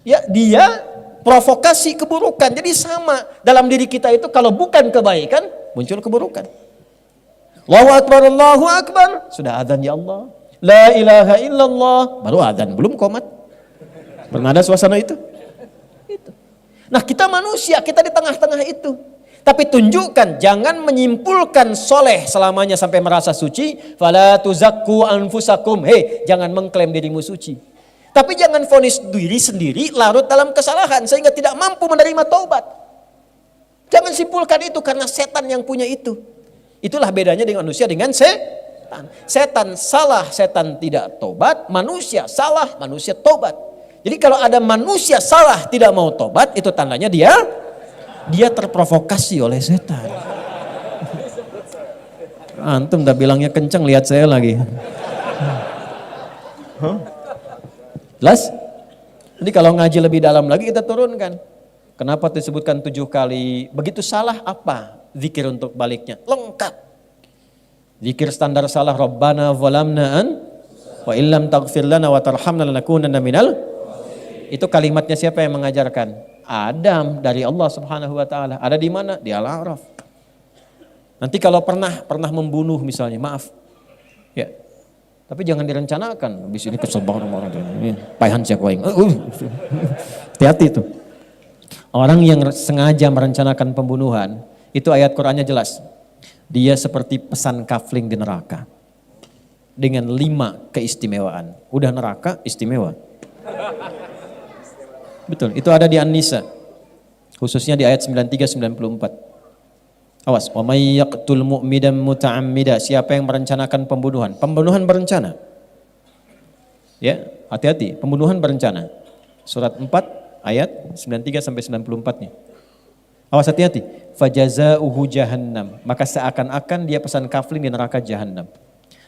Ya, dia provokasi keburukan. Jadi sama dalam diri kita itu, kalau bukan kebaikan, muncul keburukan. Allahu Akbar, Allahu Akbar, sudah adzan ya Allah. La ilaha illallah, baru adzan, belum qomat. Pernah ada suasana itu? Nah, kita manusia, kita di tengah-tengah itu. Tapi tunjukkan, jangan menyimpulkan soleh selamanya sampai merasa suci. Fala tuzakku anfusakum. Jangan mengklaim dirimu suci. Tapi jangan vonis diri sendiri larut dalam kesalahan sehingga tidak mampu menerima taubat. Jangan simpulkan itu karena setan yang punya itu. Itulah bedanya dengan manusia dengan setan. Setan salah, setan tidak taubat. Manusia salah, manusia taubat. Jadi kalau ada manusia salah tidak mau tobat, itu tandanya dia terprovokasi oleh setan. Antum udah bilangnya kenceng, lihat saya lagi. Jelas? Jadi kalau ngaji lebih dalam lagi kita turunkan. Kenapa disebutkan 7 kali? Begitu salah apa? Zikir untuk baliknya. Lengkap. Zikir standar salah, Rabbana zalamna wa illam taghfir lana wa tarhamna lanakunanna minal. Itu kalimatnya siapa yang mengajarkan? Adam, dari Allah Subhanahu wa taala. Ada di mana? Di Al-A'raf. Nanti kalau pernah membunuh misalnya, maaf. Ya. Tapi jangan direncanakan. Habis ini kesel banget sama orang itu. Paihan siak waing. Hati-hati itu. Orang yang sengaja merencanakan pembunuhan, itu ayat Qur'annya jelas. Dia seperti pesan kafling di neraka. Dengan 5 keistimewaan. Udah neraka, istimewa. Betul, itu ada di An-Nisa. Khususnya di ayat 93-94. Awas, wa may yaqtul mu'midan muta'ammida, siapa yang merencanakan pembunuhan. Pembunuhan berencana. Ya, hati-hati, pembunuhan berencana. Surat 4 ayat 93-94 nih. Awas, hati-hati. Fajazauhu jahannam, maka seakan-akan dia pesan kafling di neraka jahannam.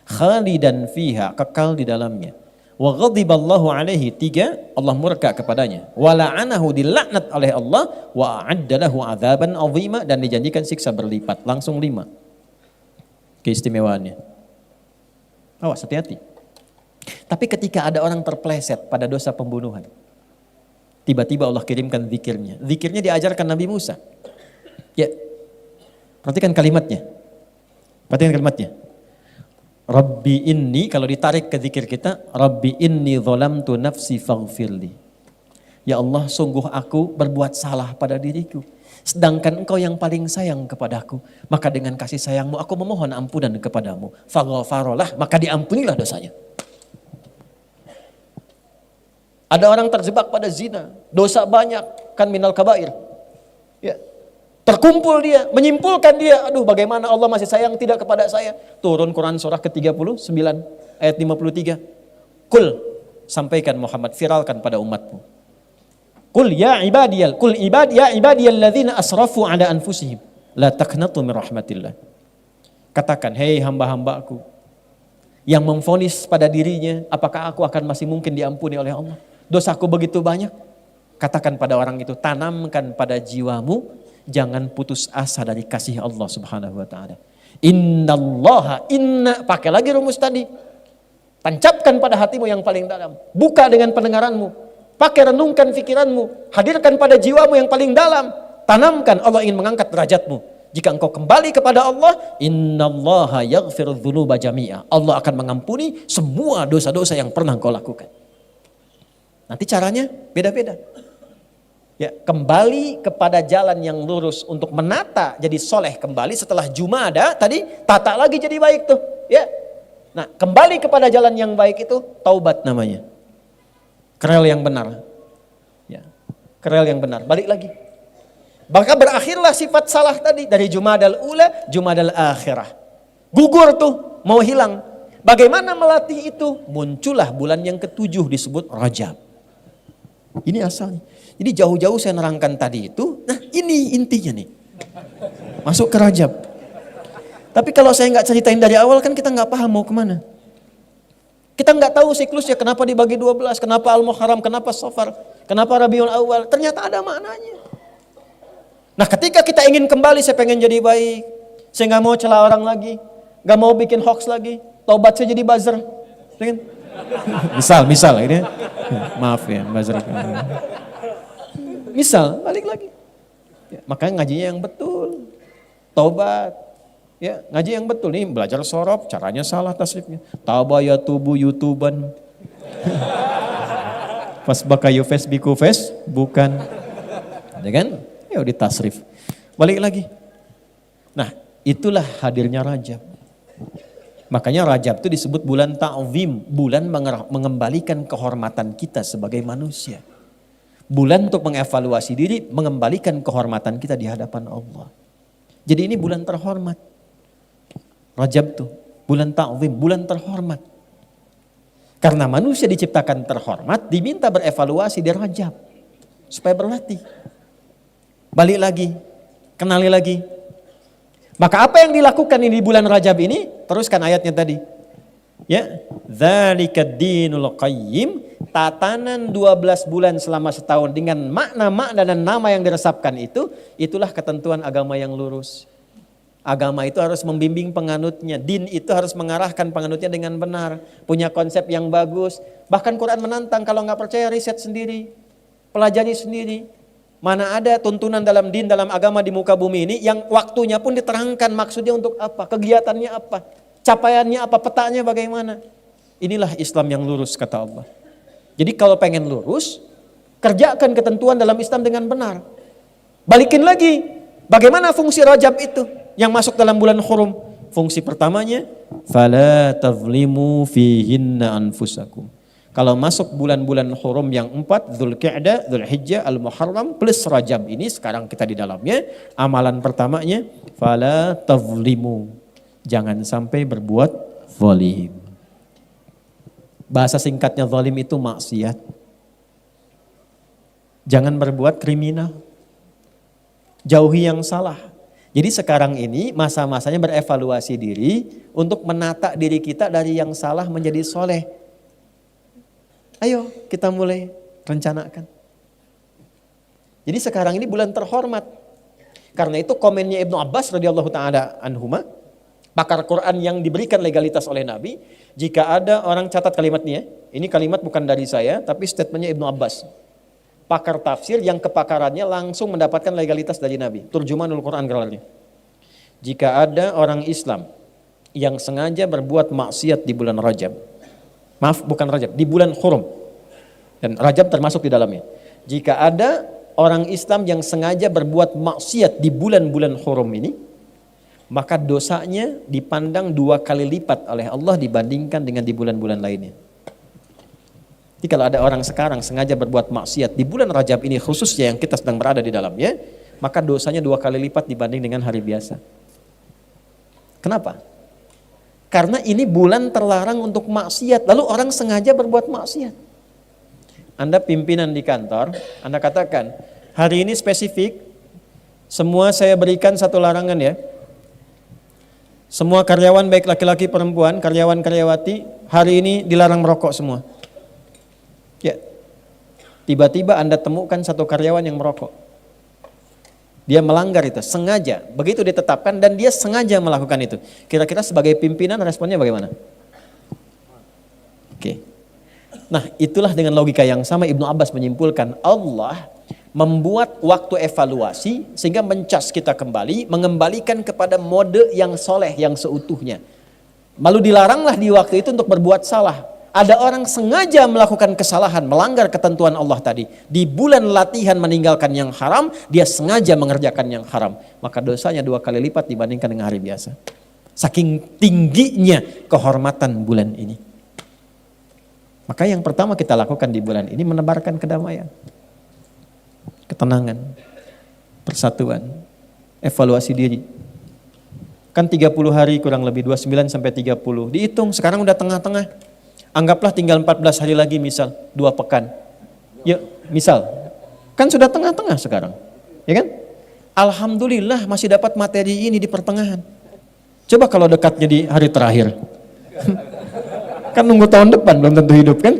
Khalidan fiha, kekal di dalamnya. Wa ghadiballahu alaihi, 3, Allah murka kepadanya. Wa la'anahu, dilaknat oleh Allah. Wa a'adda lahu adzaban 'azima, dan dijanjikan siksa berlipat. Langsung 5 keistimewaannya. Awas, hati-hati. Tapi ketika ada orang terpleset pada dosa pembunuhan, Tiba-tiba Allah kirimkan zikirnya. Zikirnya diajarkan Nabi Musa. Ya, perhatikan kalimatnya. Perhatikan kalimatnya. Rabbi inni, kalau ditarik ke zikir kita, Rabbi inni zalamtu nafsi faghfirli. Ya Allah, sungguh aku berbuat salah pada diriku. Sedangkan engkau yang paling sayang kepadaku. Maka dengan kasih sayangmu aku memohon ampunan kepadamu. Faghfarolah, maka diampunilah dosanya. Ada orang terjebak pada zina, dosa banyak, kan minal kabair. Ya. Terkumpul dia, menyimpulkan dia, aduh bagaimana Allah masih sayang tidak kepada saya. Turun Quran surah ke-39 ayat 53. Kul, sampaikan Muhammad, viralkan pada umatmu. Kul ya ibadiyalladzina asrafu ala anfusihim la taqnatu min rahmatillah. Katakan, hei hamba-hambaku yang memvonis pada dirinya, apakah aku akan masih mungkin diampuni oleh Allah? Dosaku begitu banyak. Katakan pada orang itu, tanamkan pada jiwamu, jangan putus asa dari kasih Allah Subhanahu wa taala. Inna, pakai lagi rumus tadi. Tancapkan pada hatimu yang paling dalam. Buka dengan pendengaranmu. Pakai renungkan pikiranmu. Hadirkan pada jiwamu yang paling dalam. Tanamkan, Allah ingin mengangkat derajatmu. Jika engkau kembali kepada Allah, innallaha yaghfiru dzunuba jami'a. Allah akan mengampuni semua dosa-dosa yang pernah engkau lakukan. Nanti caranya beda-beda. Ya, kembali kepada jalan yang lurus untuk menata jadi soleh kembali setelah Jumada tadi, tata lagi jadi baik tuh. Ya, nah kembali kepada jalan yang baik itu taubat namanya. Kerel yang benar. Ya, kerel yang benar. Balik lagi. Maka berakhirlah sifat salah tadi dari Jumadal Ula, Jumadal Akhirah. Gugur tuh, mau hilang. Bagaimana melatih itu? Muncullah bulan yang ke-7 disebut Rajab. Ini asalnya. Jadi jauh-jauh saya nerangkan tadi itu, nah ini intinya nih. Masuk ke Rajab. Tapi kalau saya nggak ceritain dari awal kan kita nggak paham mau kemana. Kita nggak tahu siklusnya, kenapa dibagi 12, kenapa Al-Muharram, kenapa Safar, kenapa Rabiul Awal. Ternyata ada maknanya. Nah ketika kita ingin kembali, saya pengen jadi baik, saya nggak mau celah orang lagi, nggak mau bikin hoax lagi, taubat saya jadi buzzer. Misal ini, maaf ya buzzer. Misal, balik lagi. Ya, makanya ngajinya yang betul. Taubat. Ya, ngaji yang betul nih, belajar sorob, caranya salah tasrifnya. Tabaya tubuh YouTuban. Pas bakayu biku fes, bukan. Ya kan? Ya udah tasrif. Balik lagi. Nah, itulah hadirnya Rajab. Makanya Rajab itu disebut bulan ta'zim, bulan mengembalikan kehormatan kita sebagai manusia. Bulan untuk mengevaluasi diri, mengembalikan kehormatan kita di hadapan Allah. Jadi ini bulan terhormat. Rajab tuh, bulan ta'zim, bulan terhormat. Karena manusia diciptakan terhormat, diminta berevaluasi di Rajab. Supaya berlatih. Balik lagi, kenali lagi. Maka apa yang dilakukan ini di bulan Rajab ini? Teruskan ayatnya tadi. Ya, dzalikad dinul qayyim, tatanan 12 bulan selama setahun dengan makna-makna dan nama yang diresapkan itu, itulah ketentuan agama yang lurus. Agama itu harus membimbing penganutnya, din itu harus mengarahkan penganutnya dengan benar, punya konsep yang bagus. Bahkan Quran menantang, kalau nggak percaya riset sendiri, pelajari sendiri. Mana ada tuntunan dalam din, dalam agama di muka bumi ini yang waktunya pun diterangkan maksudnya untuk apa, kegiatannya apa, capaiannya apa, petanya bagaimana. Inilah Islam yang lurus kata Allah. Jadi kalau pengen lurus, kerjakan ketentuan dalam Islam dengan benar. Balikin lagi, bagaimana fungsi Rajab itu yang masuk dalam bulan Hurum? Fungsi pertamanya, fala tazlimu fihinna anfusakum. Kalau masuk bulan-bulan Hurum yang 4, Dzulqa'dah, Dzulhijjah, Al-Muharram plus Rajab ini sekarang kita di dalamnya, amalan pertamanya fala tazlimu. Jangan sampai berbuat zalim. Bahasa singkatnya zalim itu maksiat. Jangan berbuat kriminal. Jauhi yang salah. Jadi sekarang ini masa-masanya berevaluasi diri untuk menata diri kita dari yang salah menjadi soleh. Ayo kita mulai rencanakan. Jadi sekarang ini bulan terhormat. Karena itu komennya Ibnu Abbas radhiyallahu taala anhuma, pakar Quran yang diberikan legalitas oleh Nabi, jika ada orang catat kalimatnya, ini kalimat bukan dari saya, tapi statementnya Ibnu Abbas. pakar tafsir yang kepakarannya langsung mendapatkan legalitas dari Nabi. Turjumanul Quran gelarnya. Jika ada orang Islam yang sengaja berbuat maksiat di bulan Rajab, maaf bukan Rajab, di bulan Hurum, dan Rajab termasuk di dalamnya. Jika ada orang Islam yang sengaja berbuat maksiat di bulan-bulan Hurum ini, maka dosanya dipandang 2 kali lipat oleh Allah dibandingkan dengan di bulan-bulan lainnya. Jadi kalau ada orang sekarang sengaja berbuat maksiat di bulan Rajab ini khususnya yang kita sedang berada di dalamnya, maka dosanya 2 kali lipat dibanding dengan hari biasa. Kenapa? Karena ini bulan terlarang untuk maksiat, lalu orang sengaja berbuat maksiat. Anda pimpinan di kantor, Anda katakan, hari ini spesifik, semua saya berikan satu larangan ya. Semua karyawan baik laki-laki perempuan, karyawan-karyawati, hari ini dilarang merokok semua. Ya. Tiba-tiba Anda temukan satu karyawan yang merokok. Dia melanggar itu, sengaja. Begitu ditetapkan dan dia sengaja melakukan itu. Kira-kira sebagai pimpinan responnya bagaimana? Oke. Nah, itulah dengan logika yang sama Ibnu Abbas menyimpulkan Allah membuat waktu evaluasi sehingga mencas kita kembali, mengembalikan kepada mode yang soleh, yang seutuhnya. Lalu dilaranglah di waktu itu untuk berbuat salah. Ada orang sengaja melakukan kesalahan, melanggar ketentuan Allah tadi. Di bulan latihan meninggalkan yang haram, dia sengaja mengerjakan yang haram. Maka dosanya 2 kali lipat dibandingkan dengan hari biasa. Saking tingginya kehormatan bulan ini. Maka yang pertama kita lakukan di bulan ini menebarkan kedamaian, ketenangan, persatuan, evaluasi diri. Kan 30 hari kurang lebih, 29 sampai 30. Dihitung, sekarang udah tengah-tengah. Anggaplah tinggal 14 hari lagi misal, 2 pekan. Ya, misal. Kan sudah tengah-tengah sekarang. Ya kan? Alhamdulillah masih dapat materi ini di pertengahan. Coba kalau dekatnya di hari terakhir. Kan nunggu tahun depan belum tentu hidup kan?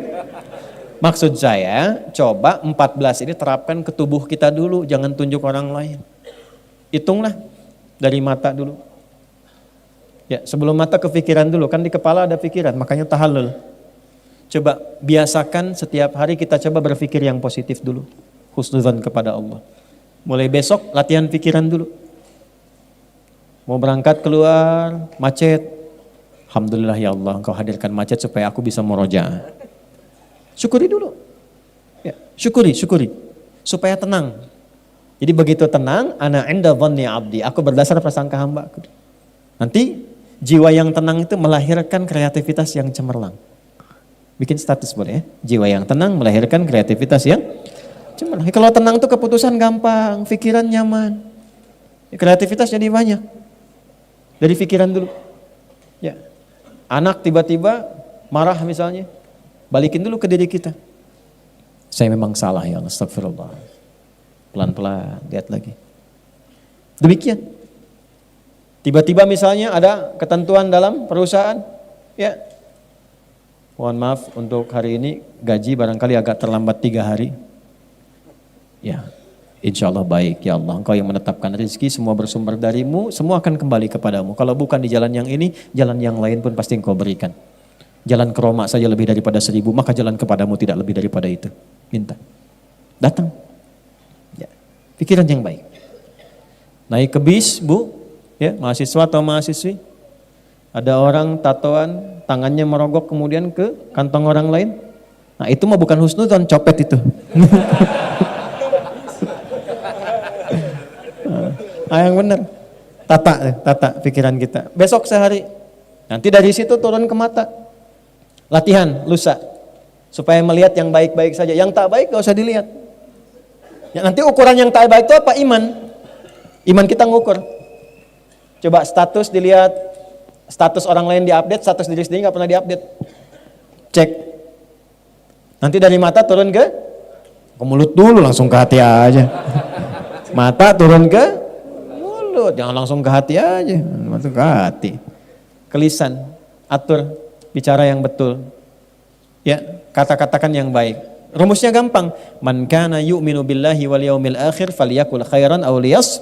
Maksud saya, coba 14 ini terapkan ke tubuh kita dulu, jangan tunjuk orang lain. Hitunglah dari mata dulu. Ya, sebelum mata ke pikiran dulu, kan di kepala ada pikiran, makanya tahallul. Coba biasakan setiap hari kita coba berpikir yang positif dulu. Husnudzan kepada Allah. Mulai besok latihan pikiran dulu. Mau berangkat keluar, macet. Alhamdulillah ya Allah, Engkau hadirkan macet supaya aku bisa murojaah. Syukuri dulu. Ya, syukuri. Supaya tenang. Jadi begitu tenang, ana inda dhanni abdi. Aku berdasar prasangka hambaku. Nanti jiwa yang tenang itu melahirkan kreativitas yang cemerlang. Bikin status boleh ya. Jiwa yang tenang melahirkan kreativitas yang cemerlang. Kalau tenang itu keputusan gampang, pikiran nyaman. Kreativitas jadi banyak. Dari pikiran dulu. Ya. Anak tiba-tiba marah misalnya. Balikin dulu ke diri kita. Saya memang salah ya Allah, astagfirullah. Pelan-pelan, lihat lagi. Demikian. Tiba-tiba misalnya ada ketentuan dalam perusahaan. Ya. Mohon maaf untuk hari ini gaji barangkali agak terlambat 3 hari. Ya. Insya Allah baik ya Allah. Engkau yang menetapkan rezeki, semua bersumber darimu, semua akan kembali kepadamu. Kalau bukan di jalan yang ini, jalan yang lain pun pasti Engkau berikan. Jalan ke Roma saja lebih daripada 1000, maka jalan kepadamu tidak lebih daripada itu. Minta. Datang. Ya. Pikiran yang baik. Naik ke bis, Bu, ya, mahasiswa atau mahasiswi. Ada orang tatoan, tangannya merogok kemudian ke kantong orang lain. Nah itu mah bukan husnudzon, copet itu. Yang benar. Tata pikiran kita. Besok sehari. Nanti dari situ turun ke mata. Latihan lusa. Supaya melihat yang baik-baik saja. Yang tak baik gak usah dilihat. Ya, nanti ukuran yang tak baik itu apa? Iman. Iman kita ngukur. Coba status dilihat. Status orang lain diupdate, status diri sendiri gak pernah diupdate. Cek. Nanti dari mata turun ke mulut dulu, langsung ke hati aja. Mata turun ke jangan langsung ke hati aja, masuk ke hati. Ke lisan, atur, bicara yang betul. Ya, kata-katakan yang baik. Rumusnya gampang. Man kana yu'minu billahi wal yaumil akhir falyakul khairan aw liyas.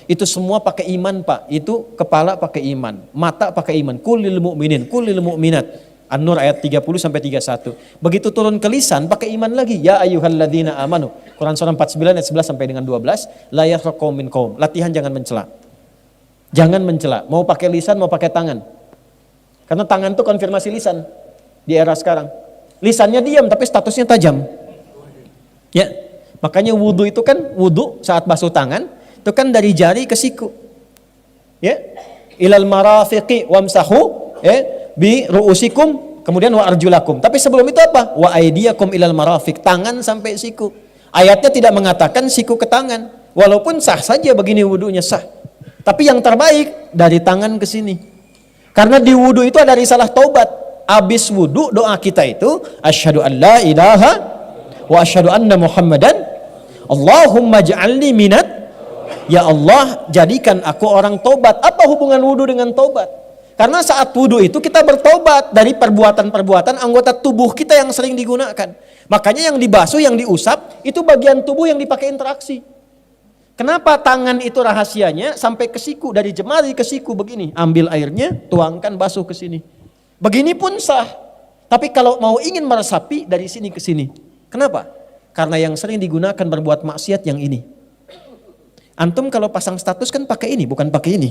Itu semua pakai iman, Pak. Itu kepala pakai iman, mata pakai iman. Kullil mu'minin, kullil mu'minat. An-Nur ayat 30 sampai 31. Begitu turun ke lisan pakai iman lagi. Ya ayyuhalladzina amanu Quran surah 49 ayat 11 sampai dengan 12, la yafraq qaumin qaum. Latihan jangan mencela. Jangan mencela, mau pakai lisan, mau pakai tangan. Karena tangan itu konfirmasi lisan di era sekarang. Lisannya diam tapi statusnya tajam. Ya, makanya wudu itu kan, wudu saat basuh tangan itu kan dari jari ke siku. Ya, ilal marafiqi wamsahu bi ru'usikum kemudian wa arjulakum. Tapi sebelum itu apa? Wa aydiyakum ilal marafiq, tangan sampai siku. Ayatnya tidak mengatakan siku ke tangan. Walaupun sah saja begini wudunya sah. Tapi yang terbaik dari tangan ke sini. Karena di wudu itu ada risalah taubat. Abis wudu doa kita itu asyhadu an la ilaha wa asyhadu anna muhammadan Allahumma ja'alni minat. Ya Allah, jadikan aku orang taubat. Apa hubungan wudu dengan taubat? Karena saat wudu itu kita bertobat dari perbuatan-perbuatan anggota tubuh kita yang sering digunakan. Makanya yang dibasuh, yang diusap itu bagian tubuh yang dipakai interaksi. Kenapa tangan itu rahasianya sampai ke siku, dari jemari ke siku begini, ambil airnya, tuangkan, basuh ke sini. Begini pun sah. Tapi kalau mau ingin meresapi dari sini ke sini. Kenapa? Karena yang sering digunakan berbuat maksiat yang ini. Antum kalau pasang status kan pakai ini, bukan pakai ini.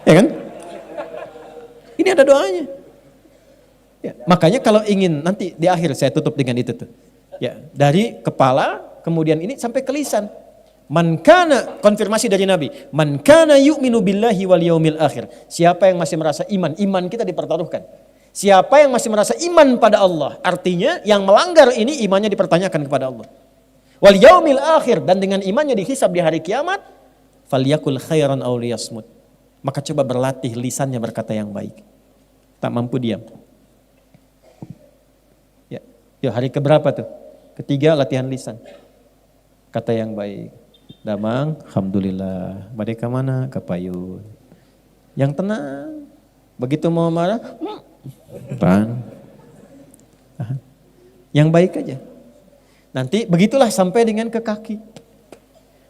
Ya kan? Ini ada doanya. Ya, makanya kalau ingin nanti di akhir saya tutup dengan itu tuh. Ya, dari kepala kemudian ini sampai ke lisan. Man kana, konfirmasi dari Nabi, man kana yu'minu billahi wal yaumil akhir. Siapa yang masih merasa iman, iman kita dipertaruhkan. Siapa yang masih merasa iman pada Allah, artinya yang melanggar ini imannya dipertanyakan kepada Allah. Wal yaumil akhir, dan dengan imannya dihisab di hari kiamat, falyakul khairan aw liyasmut. Maka coba berlatih lisannya berkata yang baik. Tak mampu diam. Ya, yuk hari keberapa tuh? Ketiga, latihan lisan. Kata yang baik. Damang, alhamdulillah. Badai ke mana? Ke payun. Yang tenang. Begitu mau marah, tahan. Yang baik aja. Nanti begitulah sampai dengan ke kaki.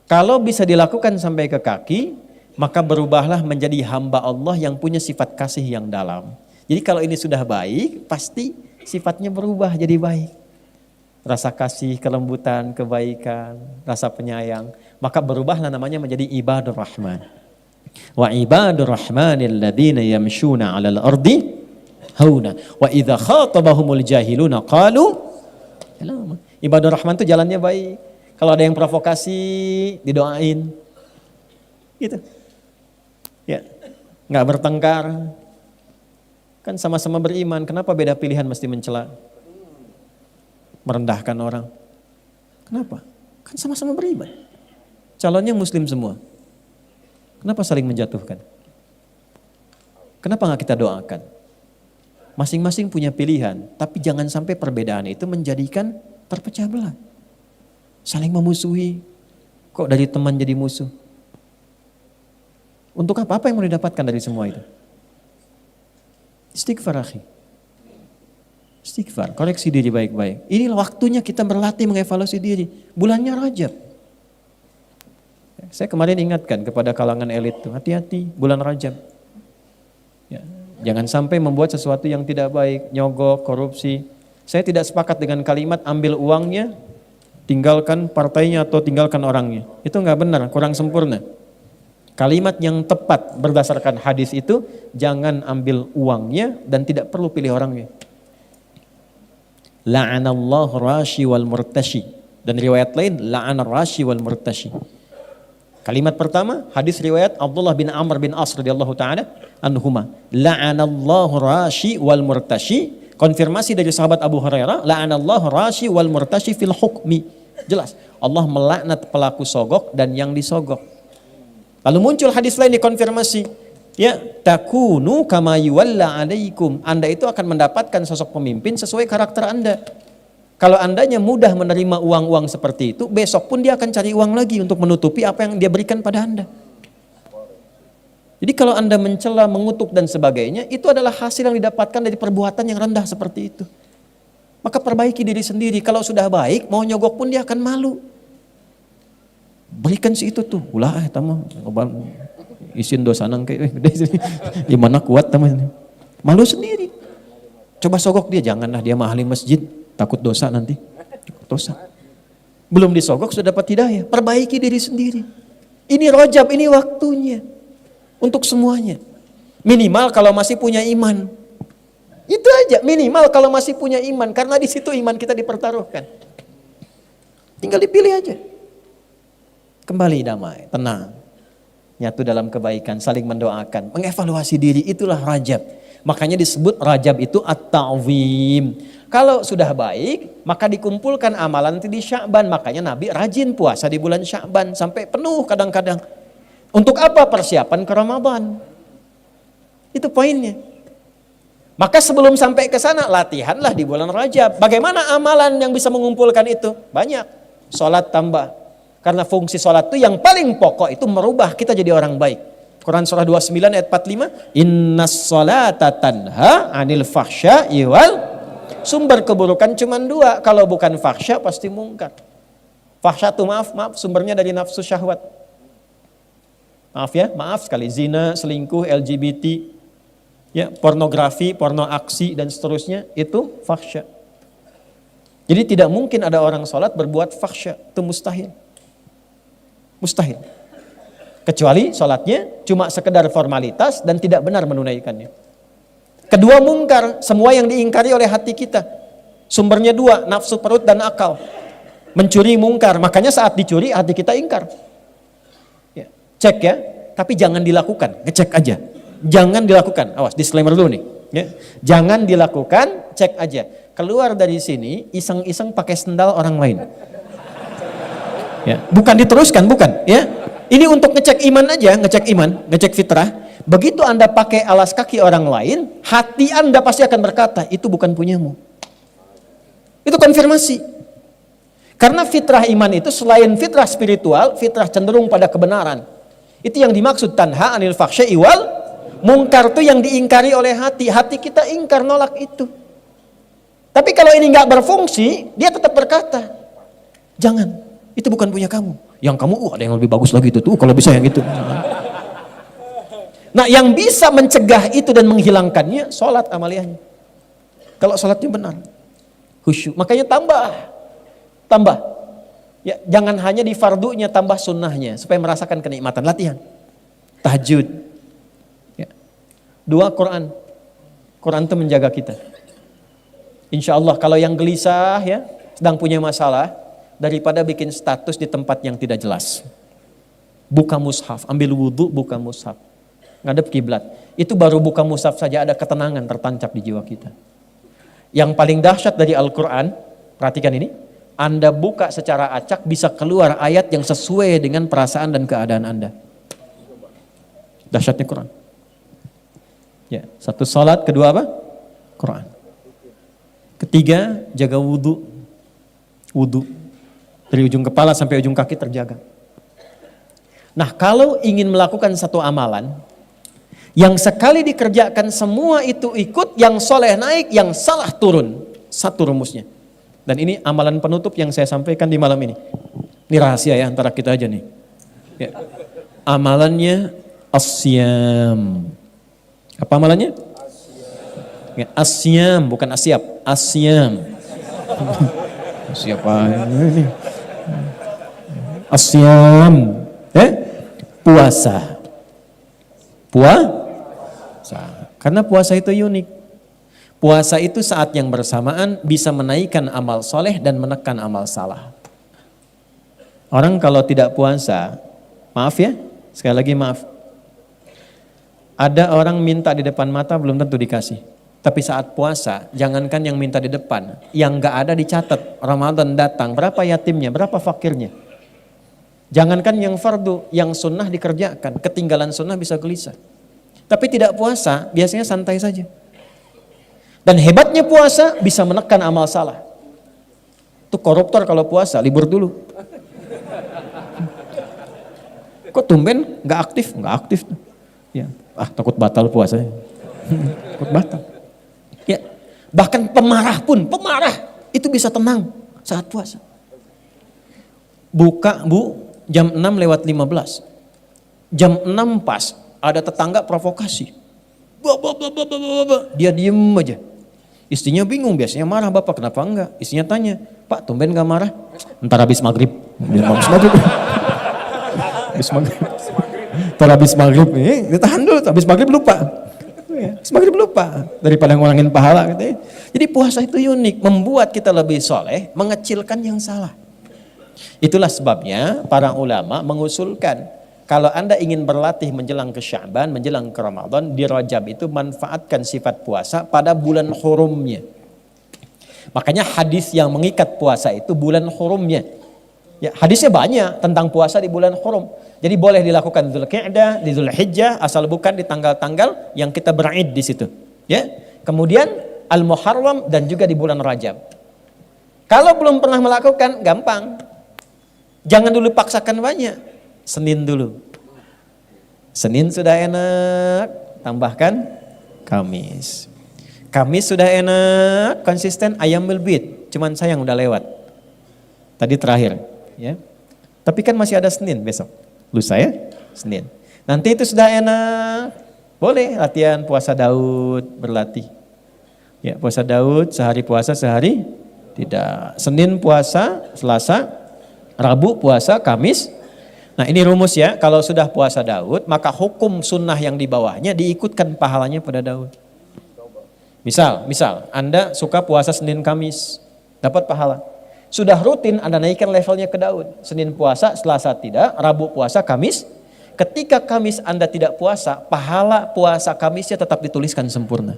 Kalau bisa dilakukan sampai ke kaki, maka berubahlah menjadi hamba Allah yang punya sifat kasih yang dalam. Jadi kalau ini sudah baik, pasti sifatnya berubah jadi baik. Rasa kasih, kelembutan, kebaikan, rasa penyayang, maka berubahlah namanya menjadi ibadur rahman. Wa ibadur rahmanil ladzina yamshuna 'alal ardi hauna wa idza khatabahumul jahiluna qalu salama. Ibadur rahman itu jalannya baik. Kalau ada yang provokasi, didoain. Gitu. Ya. Enggak bertengkar. Kan sama-sama beriman, kenapa beda pilihan mesti mencela? Merendahkan orang. Kenapa? Kan sama-sama beriman. Calonnya muslim semua. Kenapa saling menjatuhkan? Kenapa nggak kita doakan? Masing-masing punya pilihan, tapi jangan sampai perbedaan itu menjadikan terpecah belah. Saling memusuhi. Kok dari teman jadi musuh? Untuk apa? Apa yang mau didapatkan dari semua itu? Istighfar akhi. Istighfar, koreksi diri baik-baik. Inilah waktunya kita berlatih mengevaluasi diri. Bulannya Rajab. Saya kemarin ingatkan kepada kalangan elit tuh, hati-hati bulan Rajab. Ya, jangan sampai membuat sesuatu yang tidak baik, nyogok, korupsi. Saya tidak sepakat dengan kalimat ambil uangnya, tinggalkan partainya atau tinggalkan orangnya. Itu enggak benar, kurang sempurna. Kalimat yang tepat berdasarkan hadis itu, jangan ambil uangnya dan tidak perlu pilih orangnya. La'anallahu rashi wal murtashi. Dan riwayat lain, la'anar rashi wal murtashi. Kalimat pertama, hadis riwayat Abdullah bin Amr bin As radhiyallahu ta'ala anhuma. La'anallahu rashi wal murtashi. Konfirmasi dari sahabat Abu Hurairah, la'anallahu rashi wal murtashi fil hukmi. Jelas, Allah melaknat pelaku sogok dan yang disogok. Lalu muncul hadis lain dikonfirmasi. Ya, takunu kama yuwalla alaikum. Anda itu akan mendapatkan sosok pemimpin sesuai karakter Anda. Kalau andanya mudah menerima uang-uang seperti itu, besok pun dia akan cari uang lagi untuk menutupi apa yang dia berikan pada Anda. Jadi kalau Anda mencela, mengutuk dan sebagainya, itu adalah hasil yang didapatkan dari perbuatan yang rendah seperti itu. Maka perbaiki diri sendiri. Kalau sudah baik, mau nyogok pun dia akan malu. Berikan si itu tuh, ulah tamu isin dosa nang kayak di mana kuat teman. Malu sendiri. Coba sogok dia, janganlah dia mahali masjid, takut dosa nanti. dosa. Belum disogok sudah dapat hidayah. Perbaiki diri sendiri. Ini Rajab, ini waktunya. Untuk semuanya. Minimal kalau masih punya iman. Itu aja, minimal kalau masih punya iman. Karena di situ iman kita dipertaruhkan. Tinggal dipilih aja. Kembali damai, tenang. Nyatu dalam kebaikan, saling mendoakan. Mengevaluasi diri, itulah Rajab. Makanya disebut Rajab itu at-ta'zim. Kalau sudah baik, maka dikumpulkan amalan nanti di Sya'ban. Makanya Nabi rajin puasa di bulan Sya'ban. Sampai penuh kadang-kadang. Untuk apa? Persiapan ke Ramadan. Itu poinnya. Maka sebelum sampai ke sana, latihanlah di bulan Rajab. Bagaimana amalan yang bisa mengumpulkan itu? Banyak. Sholat tambah. Karena fungsi sholat itu yang paling pokok itu merubah kita jadi orang baik. Quran surah 29 ayat 45. Innas sholata tanha anil fahsya'i wal. Sumber keburukan cuma dua. Kalau bukan fahsya pasti mungkar. Fahsya itu maaf, sumbernya dari nafsu syahwat. Maaf ya, maaf sekali. Zina, selingkuh, LGBT, ya, pornografi, porno aksi dan seterusnya itu fahsya. Jadi tidak mungkin ada orang sholat berbuat fahsya. Itu mustahil. Mustahil. Kecuali sholatnya cuma sekedar formalitas dan tidak benar menunaikannya. Kedua mungkar, semua yang diingkari oleh hati kita. Sumbernya dua, nafsu perut dan akal. Mencuri mungkar, makanya saat dicuri hati kita ingkar. Ya, cek ya, tapi jangan dilakukan, ngecek aja. Jangan dilakukan, awas disclaimer dulu nih. Ya. Jangan dilakukan, cek aja. Keluar dari sini, iseng-iseng pakai sendal orang lain. Ya, bukan diteruskan, bukan. Ya, ini untuk ngecek iman aja, ngecek iman, ngecek fitrah. Begitu Anda pakai alas kaki orang lain, hati Anda pasti akan berkata, itu bukan punyamu. Itu konfirmasi. Karena fitrah iman itu selain fitrah spiritual, fitrah cenderung pada kebenaran. Itu yang dimaksud tanha anil fahsya'i wal mungkar, itu yang diingkari oleh hati. Hati kita ingkar, nolak itu. Tapi kalau ini nggak berfungsi, dia tetap berkata, jangan, itu bukan punya kamu. Yang kamu, ada yang lebih bagus lagi itu tuh, kalau bisa yang itu. Nah, yang bisa mencegah itu dan menghilangkannya, sholat amaliyahnya. Kalau sholatnya benar, khusyuk. Makanya tambah. Ya, jangan hanya di fardunya, tambah sunnahnya supaya merasakan kenikmatan. Latihan, tahajud. Ya. 2, Quran. Quran itu menjaga kita. Insya Allah kalau yang gelisah ya, sedang punya masalah, daripada bikin status di tempat yang tidak jelas. Buka mushaf, ambil wudhu, buka mushaf. Ngadep kiblat. Itu baru buka mushaf saja ada ketenangan tertancap di jiwa kita. Yang paling dahsyat dari Al-Quran, perhatikan ini, Anda buka secara acak bisa keluar ayat yang sesuai dengan perasaan dan keadaan Anda. Dahsyatnya Quran. Ya, satu salat, kedua apa? Quran. Ketiga, jaga wudhu. Wudhu. Dari ujung kepala sampai ujung kaki terjaga. Nah, kalau ingin melakukan satu amalan, yang sekali dikerjakan semua itu ikut, yang soleh naik, yang salah turun. Satu rumusnya. Dan ini amalan penutup yang saya sampaikan di malam ini. Ini rahasia ya, antara kita aja nih. Ya. Amalannya asyam. Apa amalannya? Ya, asyam, bukan asyap. Asyam. Siapa ini? Asyam. Puasa. Karena puasa itu unik. Puasa itu saat yang bersamaan bisa menaikkan amal soleh dan menekan amal salah. Orang kalau tidak puasa, maaf ya, sekali lagi maaf. Ada orang minta di depan mata belum tentu dikasih. Tapi saat puasa, jangankan yang minta di depan, yang gak ada dicatat. Ramadan datang, berapa yatimnya, berapa fakirnya. Jangankan yang fardu, yang sunnah dikerjakan, ketinggalan sunnah bisa gelisah. Tapi tidak puasa, biasanya santai saja. Dan hebatnya puasa bisa menekan amal salah. Itu koruptor kalau puasa, libur dulu. Kok tumben gak aktif? Gak aktif. Ya, takut batal puasanya. Takut batal. Ya, bahkan pemarah itu bisa tenang saat puasa. Buka jam 6:15. Jam 6 pas ada tetangga provokasi. Dia diem aja. Istrinya bingung, biasanya marah, bapak kenapa enggak? Istrinya tanya, Pak tumben gak marah? Ntar habis maghrib. Habis maghrib. Habis maghrib. Ntar habis maghrib, ditahan dulu, habis maghrib lupa. Habis maghrib lupa, daripada ngurangin pahala gitu ya. Jadi puasa itu unik, membuat kita lebih soleh, mengecilkan yang salah. Itulah sebabnya para ulama mengusulkan, kalau Anda ingin berlatih menjelang ke Sya'ban, menjelang ke Ramadan, di Rajab itu manfaatkan sifat puasa pada bulan hurumnya. Makanya hadis yang mengikat puasa itu bulan hurumnya. Ya, hadisnya banyak tentang puasa di bulan hurum. Jadi boleh dilakukan Dzulqa'dah, di Dzulhijjah, asal bukan di tanggal-tanggal yang kita ber'id di situ. Ya. Kemudian Al-Muharram dan juga di bulan Rajab. Kalau belum pernah melakukan, gampang. Jangan dulu paksakan banyak. Senin dulu. Senin sudah enak, tambahkan Kamis. Kamis sudah enak, konsisten Ayyamul Bid. Cuman sayang udah lewat. Tadi terakhir, ya. Tapi kan masih ada Senin besok. Lusa ya, Senin. Nanti itu sudah enak, boleh latihan puasa Daud, berlatih. Ya, puasa Daud, sehari puasa, sehari tidak. Senin puasa, Selasa, Rabu puasa, Kamis. Nah ini rumus ya, kalau sudah puasa Daud, maka hukum sunnah yang di bawahnya diikutkan pahalanya pada Daud. Misal Anda suka puasa Senin Kamis, dapat pahala. Sudah rutin Anda naikkan levelnya ke Daud. Senin puasa, Selasa tidak, Rabu puasa, Kamis. Ketika Kamis Anda tidak puasa, pahala puasa Kamisnya tetap dituliskan sempurna.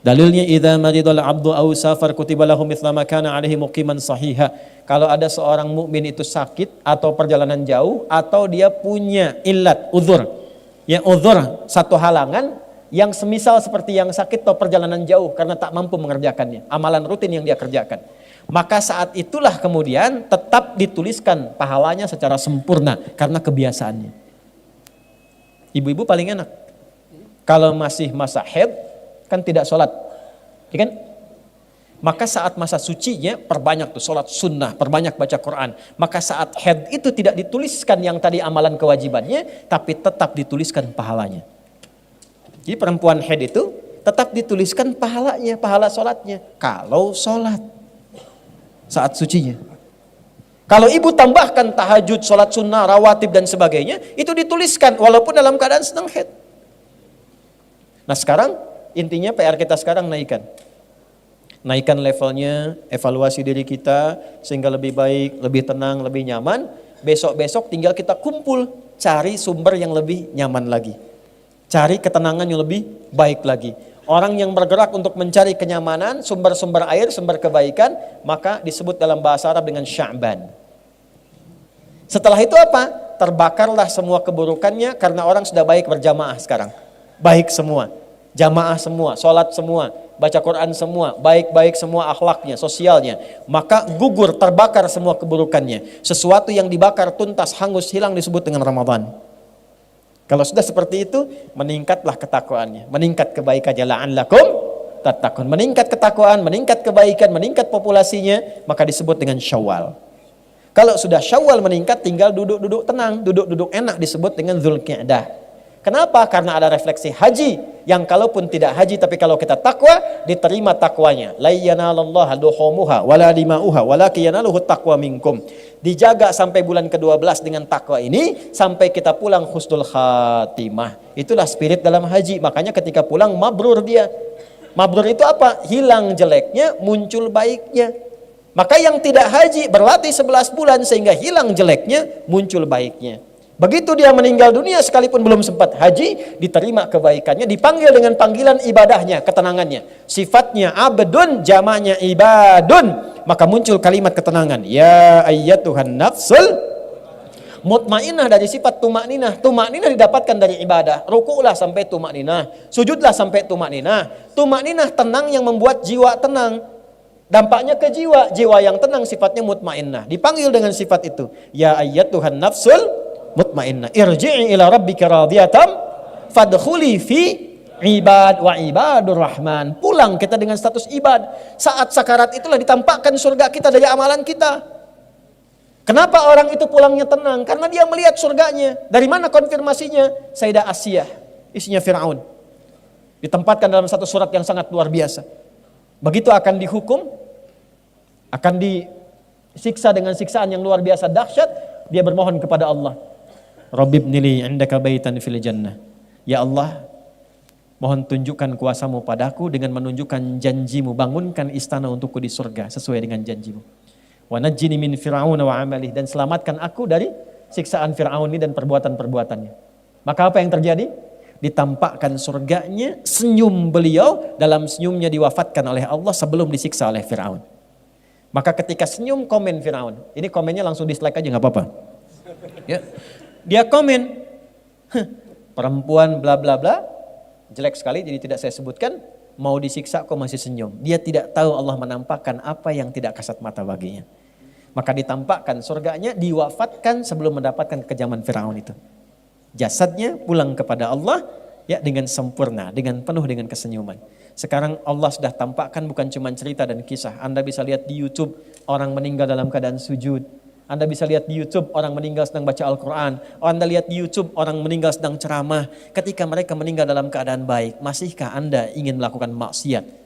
Dalilnya idza maridal abdu aw safar kutiba lahu mithla ma kana alaihi muqiman sahiha. Kalau ada seorang mukmin itu sakit atau perjalanan jauh atau dia punya illat, uzur. Ya uzur, satu halangan yang semisal seperti yang sakit atau perjalanan jauh karena tak mampu mengerjakannya, amalan rutin yang dia kerjakan. Maka saat itulah kemudian tetap dituliskan pahalanya secara sempurna karena kebiasaannya. Ibu-ibu paling enak. Kalau masih masa haid kan tidak sholat, ya kan? Maka saat masa sucinya perbanyak tuh sholat sunnah, perbanyak baca Quran. Maka saat haid itu tidak dituliskan yang tadi amalan kewajibannya, tapi tetap dituliskan pahalanya. Jadi perempuan haid itu tetap dituliskan pahalanya, pahala sholatnya. Kalau sholat saat sucinya. Kalau ibu tambahkan tahajud, sholat sunnah, rawatib dan sebagainya, itu dituliskan walaupun dalam keadaan sedang haid. Nah sekarang intinya PR kita sekarang naikkan levelnya, evaluasi diri kita sehingga lebih baik, lebih tenang, lebih nyaman. Besok-besok tinggal kita kumpul, cari sumber yang lebih nyaman lagi. Cari ketenangan yang lebih baik lagi. Orang yang bergerak untuk mencari kenyamanan, sumber-sumber air, sumber kebaikan, maka disebut dalam bahasa Arab dengan Sya'ban. Setelah itu apa? Terbakarlah semua keburukannya karena orang sudah baik berjamaah sekarang. Baik semua, jamaah semua, sholat semua, baca Quran semua, baik-baik semua akhlaknya, sosialnya. Maka gugur, terbakar semua keburukannya. Sesuatu yang dibakar tuntas, hangus, hilang disebut dengan Ramadan. Kalau sudah seperti itu, meningkatlah ketakwaannya, meningkat kebaikannya, la'allakum tattaqun. Meningkat ketakwaan, meningkat kebaikan, meningkat populasinya, maka disebut dengan Syawal. Kalau sudah Syawal meningkat, tinggal duduk-duduk tenang, duduk-duduk enak disebut dengan Dzulqa'dah. Kenapa? Karena ada refleksi haji yang kalaupun tidak haji tapi kalau kita takwa diterima takwanya. La yanalallaha duhumuha wala dima'uha walakin yanaluhu taqwa minkum. Dijaga sampai bulan ke-12 dengan takwa ini sampai kita pulang husnul khatimah. Itulah spirit dalam haji. Makanya ketika pulang mabrur dia. Mabrur itu apa? Hilang jeleknya, muncul baiknya. Maka yang tidak haji berlatih 11 bulan sehingga hilang jeleknya, muncul baiknya. Begitu dia meninggal dunia sekalipun belum sempat haji, diterima kebaikannya, dipanggil dengan panggilan ibadahnya, ketenangannya. Sifatnya abdun, jamaknya ibadun. Maka muncul kalimat ketenangan. Ya ayyatuhan nafsul mutmainah, dari sifat tumakninah. Tumakninah didapatkan dari ibadah. Ruku'lah sampai tumakninah, sujudlah sampai tumakninah. Tumakninah tenang yang membuat jiwa tenang. Dampaknya ke jiwa, jiwa yang tenang sifatnya mutmainnah. Dipanggil dengan sifat itu. Ya ayyatuhan nafsul mutmainnah, irji'i ila rabbika radiyatan fadkhuli fi ibad wa ibadur rahman. Pulang kita dengan status ibad. Saat sakarat itulah ditampakkan surga kita dari amalan kita. Kenapa orang itu pulangnya tenang? Karena dia melihat surganya. Dari mana konfirmasinya? Sayyidah Asiyah, istrinya Fir'aun. Ditempatkan dalam satu surat yang sangat luar biasa. Begitu akan dihukum, akan disiksa dengan siksaan yang luar biasa dahsyat, dia bermohon kepada Allah. Rabbibnili 'indaka baitan fil jannah. Ya Allah, mohon tunjukkan kuasamu padaku dengan menunjukkan janjimu, bangunkan istana untukku di surga sesuai dengan janjimu. Wa najjini min fir'aun wa 'amalih, dan selamatkan aku dari siksaan Fir'aun ini dan perbuatan-perbuatannya. Maka apa yang terjadi? Ditampakkan surganya, senyum beliau, dalam senyumnya diwafatkan oleh Allah sebelum disiksa oleh Fir'aun. Maka ketika senyum, komen Fir'aun. Ini komennya langsung dislike aja, gak apa-apa. Ya. Dia komen, perempuan bla bla bla, jelek sekali jadi tidak saya sebutkan, mau disiksa kok masih senyum. Dia tidak tahu Allah menampakkan apa yang tidak kasat mata baginya. Maka ditampakkan surganya, diwafatkan sebelum mendapatkan kekejaman Firaun itu. Jasadnya pulang kepada Allah ya dengan sempurna, dengan penuh dengan kesenyuman. Sekarang Allah sudah tampakkan bukan cuma cerita dan kisah. Anda bisa lihat di YouTube orang meninggal dalam keadaan sujud. Anda bisa lihat di YouTube orang meninggal sedang baca Al-Quran. Anda lihat di YouTube orang meninggal sedang ceramah. Ketika mereka meninggal dalam keadaan baik, masihkah Anda ingin melakukan maksiat?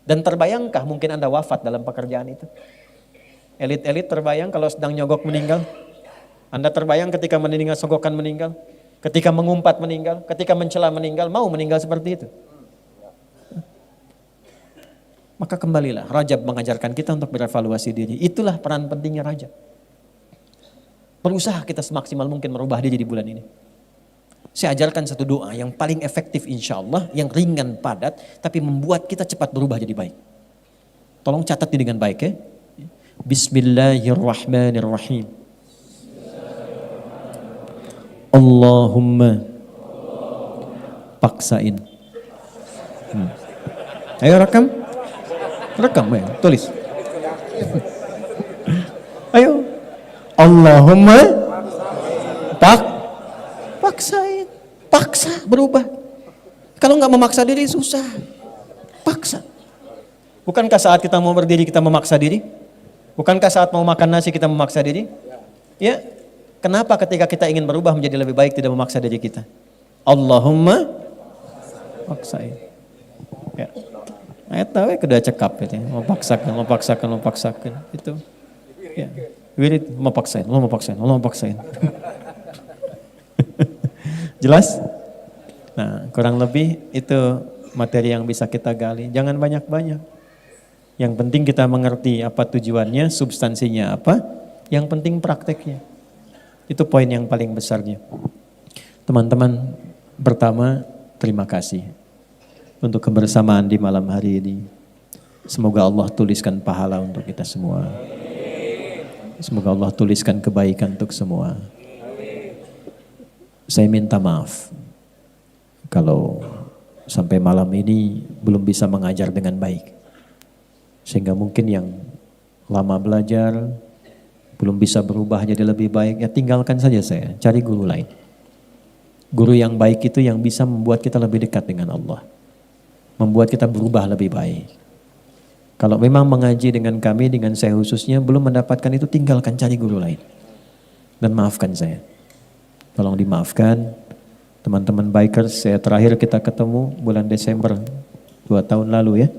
Dan terbayangkah mungkin Anda wafat dalam pekerjaan itu? Elit-elit terbayang kalau sedang nyogok meninggal? Anda terbayang ketika meninggal sogokan meninggal? Ketika mengumpat meninggal? Ketika mencela meninggal? Mau meninggal seperti itu? Maka kembalilah, Rajab mengajarkan kita untuk berevaluasi diri. Itulah peran pentingnya Rajab. Berusaha kita semaksimal mungkin merubah diri di bulan ini. Saya ajarkan satu doa yang paling efektif insya Allah, yang ringan padat, tapi membuat kita cepat berubah jadi baik. Tolong catat ini dengan baik ya. Bismillahirrahmanirrahim. Allahumma paksain. Ayo rekam. Rekam ya, tulis. Ayo. Allahumma paksain. Paksa berubah. Kalau nggak memaksa diri susah. Paksa. Bukankah saat kita mau berdiri kita memaksa diri? Bukankah saat mau makan nasi kita memaksa diri? Ya. Kenapa ketika kita ingin berubah menjadi lebih baik tidak memaksa diri kita? Allahumma paksain. Ya. Ayat tahu ya kedua cekap itu. Memaksakan. Itu. Ya. Wirid memaksain. Jelas? Nah, kurang lebih itu materi yang bisa kita gali. Jangan banyak-banyak. Yang penting kita mengerti apa tujuannya, substansinya apa. Yang penting prakteknya. Itu poin yang paling besarnya. Teman-teman, pertama terima kasih untuk kebersamaan di malam hari ini. Semoga Allah tuliskan pahala untuk kita semua. Semoga Allah tuliskan kebaikan untuk semua. Saya minta maaf kalau sampai malam ini belum bisa mengajar dengan baik. Sehingga mungkin yang lama belajar belum bisa berubah jadi lebih baik, ya tinggalkan saja saya, cari guru lain. Guru yang baik itu yang bisa membuat kita lebih dekat dengan Allah. Membuat kita berubah lebih baik. Kalau memang mengaji dengan kami, dengan saya khususnya, belum mendapatkan itu, tinggalkan, cari guru lain. Dan maafkan saya. Tolong dimaafkan. Teman-teman bikers, saya terakhir kita ketemu bulan Desember 2 tahun lalu ya.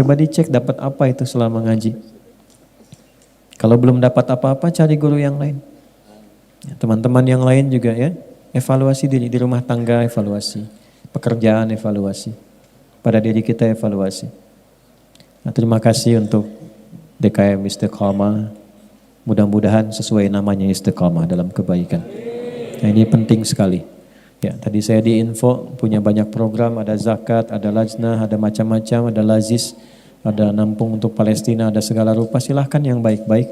Coba dicek dapat apa itu selama ngaji. Kalau belum dapat apa-apa, cari guru yang lain. Ya, teman-teman yang lain juga ya, evaluasi diri di rumah tangga, evaluasi. Pekerjaan, evaluasi. Pada diri kita, evaluasi. Nah, terima kasih untuk DKM Istiqamah. Mudah-mudahan sesuai namanya Istiqamah dalam kebaikan. Nah, ini penting sekali. Ya, tadi saya diinfo punya banyak program, ada zakat, ada lajnah, ada macam-macam, ada lazis, ada nampung untuk Palestina, ada segala rupa. Silahkan yang baik-baik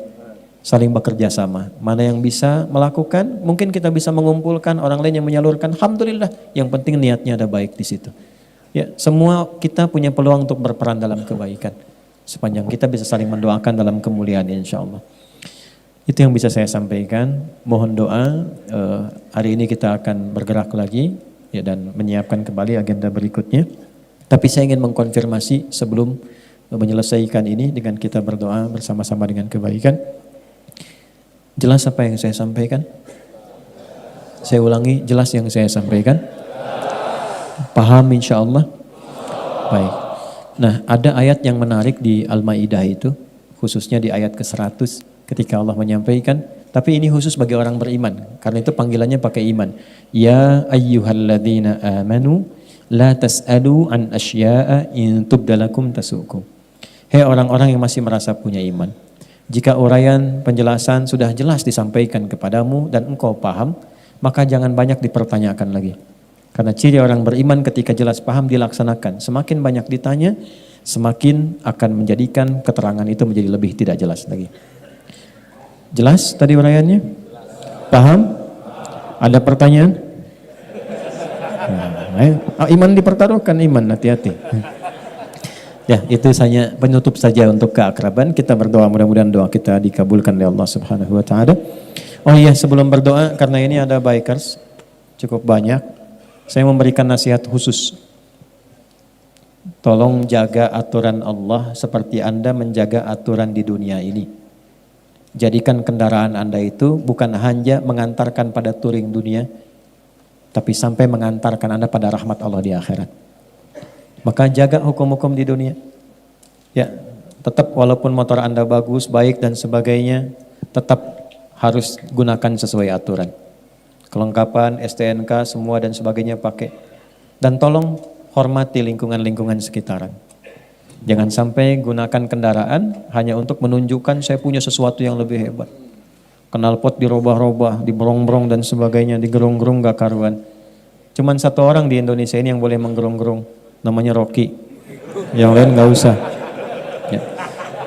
saling bekerja sama. Mana yang bisa melakukan, mungkin kita bisa mengumpulkan, orang lain yang menyalurkan. Alhamdulillah, yang penting niatnya ada baik di situ. Ya, semua kita punya peluang untuk berperan dalam kebaikan. Sepanjang kita bisa saling mendoakan dalam kemuliaan insya Allah. Itu yang bisa saya sampaikan. Mohon doa. Hari ini kita akan bergerak lagi ya, dan menyiapkan kembali agenda berikutnya. Tapi saya ingin mengkonfirmasi sebelum menyelesaikan ini dengan kita berdoa bersama-sama dengan kebaikan. Jelas apa yang saya sampaikan? Saya ulangi, jelas yang saya sampaikan? Paham insya Allah? Baik. Nah, ada ayat yang menarik di Al-Maidah itu, khususnya di ayat ke-100 ketika Allah menyampaikan, tapi ini khusus bagi orang beriman, karena itu panggilannya pakai iman. Ya ayyuhalladzina amanu la tas'alu an asya'a in tubdalakum tasukum. Hei orang-orang yang masih merasa punya iman, jika uraian penjelasan sudah jelas disampaikan kepadamu dan engkau paham, maka jangan banyak dipertanyakan lagi. Karena ciri orang beriman ketika jelas paham dilaksanakan. Semakin banyak ditanya, semakin akan menjadikan keterangan itu menjadi lebih tidak jelas lagi. Jelas tadi uraiannya? Paham? Ada pertanyaan? Nah, iman dipertaruhkan, iman, hati-hati. Ya, itu hanya penutup saja untuk keakraban. Kita berdoa, mudah-mudahan doa kita dikabulkan oleh Allah Subhanahu wa taala. Oh iya, sebelum berdoa, karena ini ada bikers cukup banyak, saya memberikan nasihat khusus. Tolong jaga aturan Allah seperti Anda menjaga aturan di dunia ini. Jadikan kendaraan Anda itu bukan hanya mengantarkan pada touring dunia, tapi sampai mengantarkan Anda pada rahmat Allah di akhirat. Maka jaga hukum-hukum di dunia. Ya, tetap walaupun motor Anda bagus, baik dan sebagainya, tetap harus gunakan sesuai aturan. Kelengkapan, STNK, semua dan sebagainya pakai. Dan tolong hormati lingkungan-lingkungan sekitaran. Jangan sampai gunakan kendaraan hanya untuk menunjukkan saya punya sesuatu yang lebih hebat. Knalpot dirobah-robah, diberong-berong dan sebagainya, digerung-gerung gak karuan. Cuman satu orang di Indonesia ini yang boleh menggerung-gerung, namanya Rocky. Yang lain gak usah. Ya.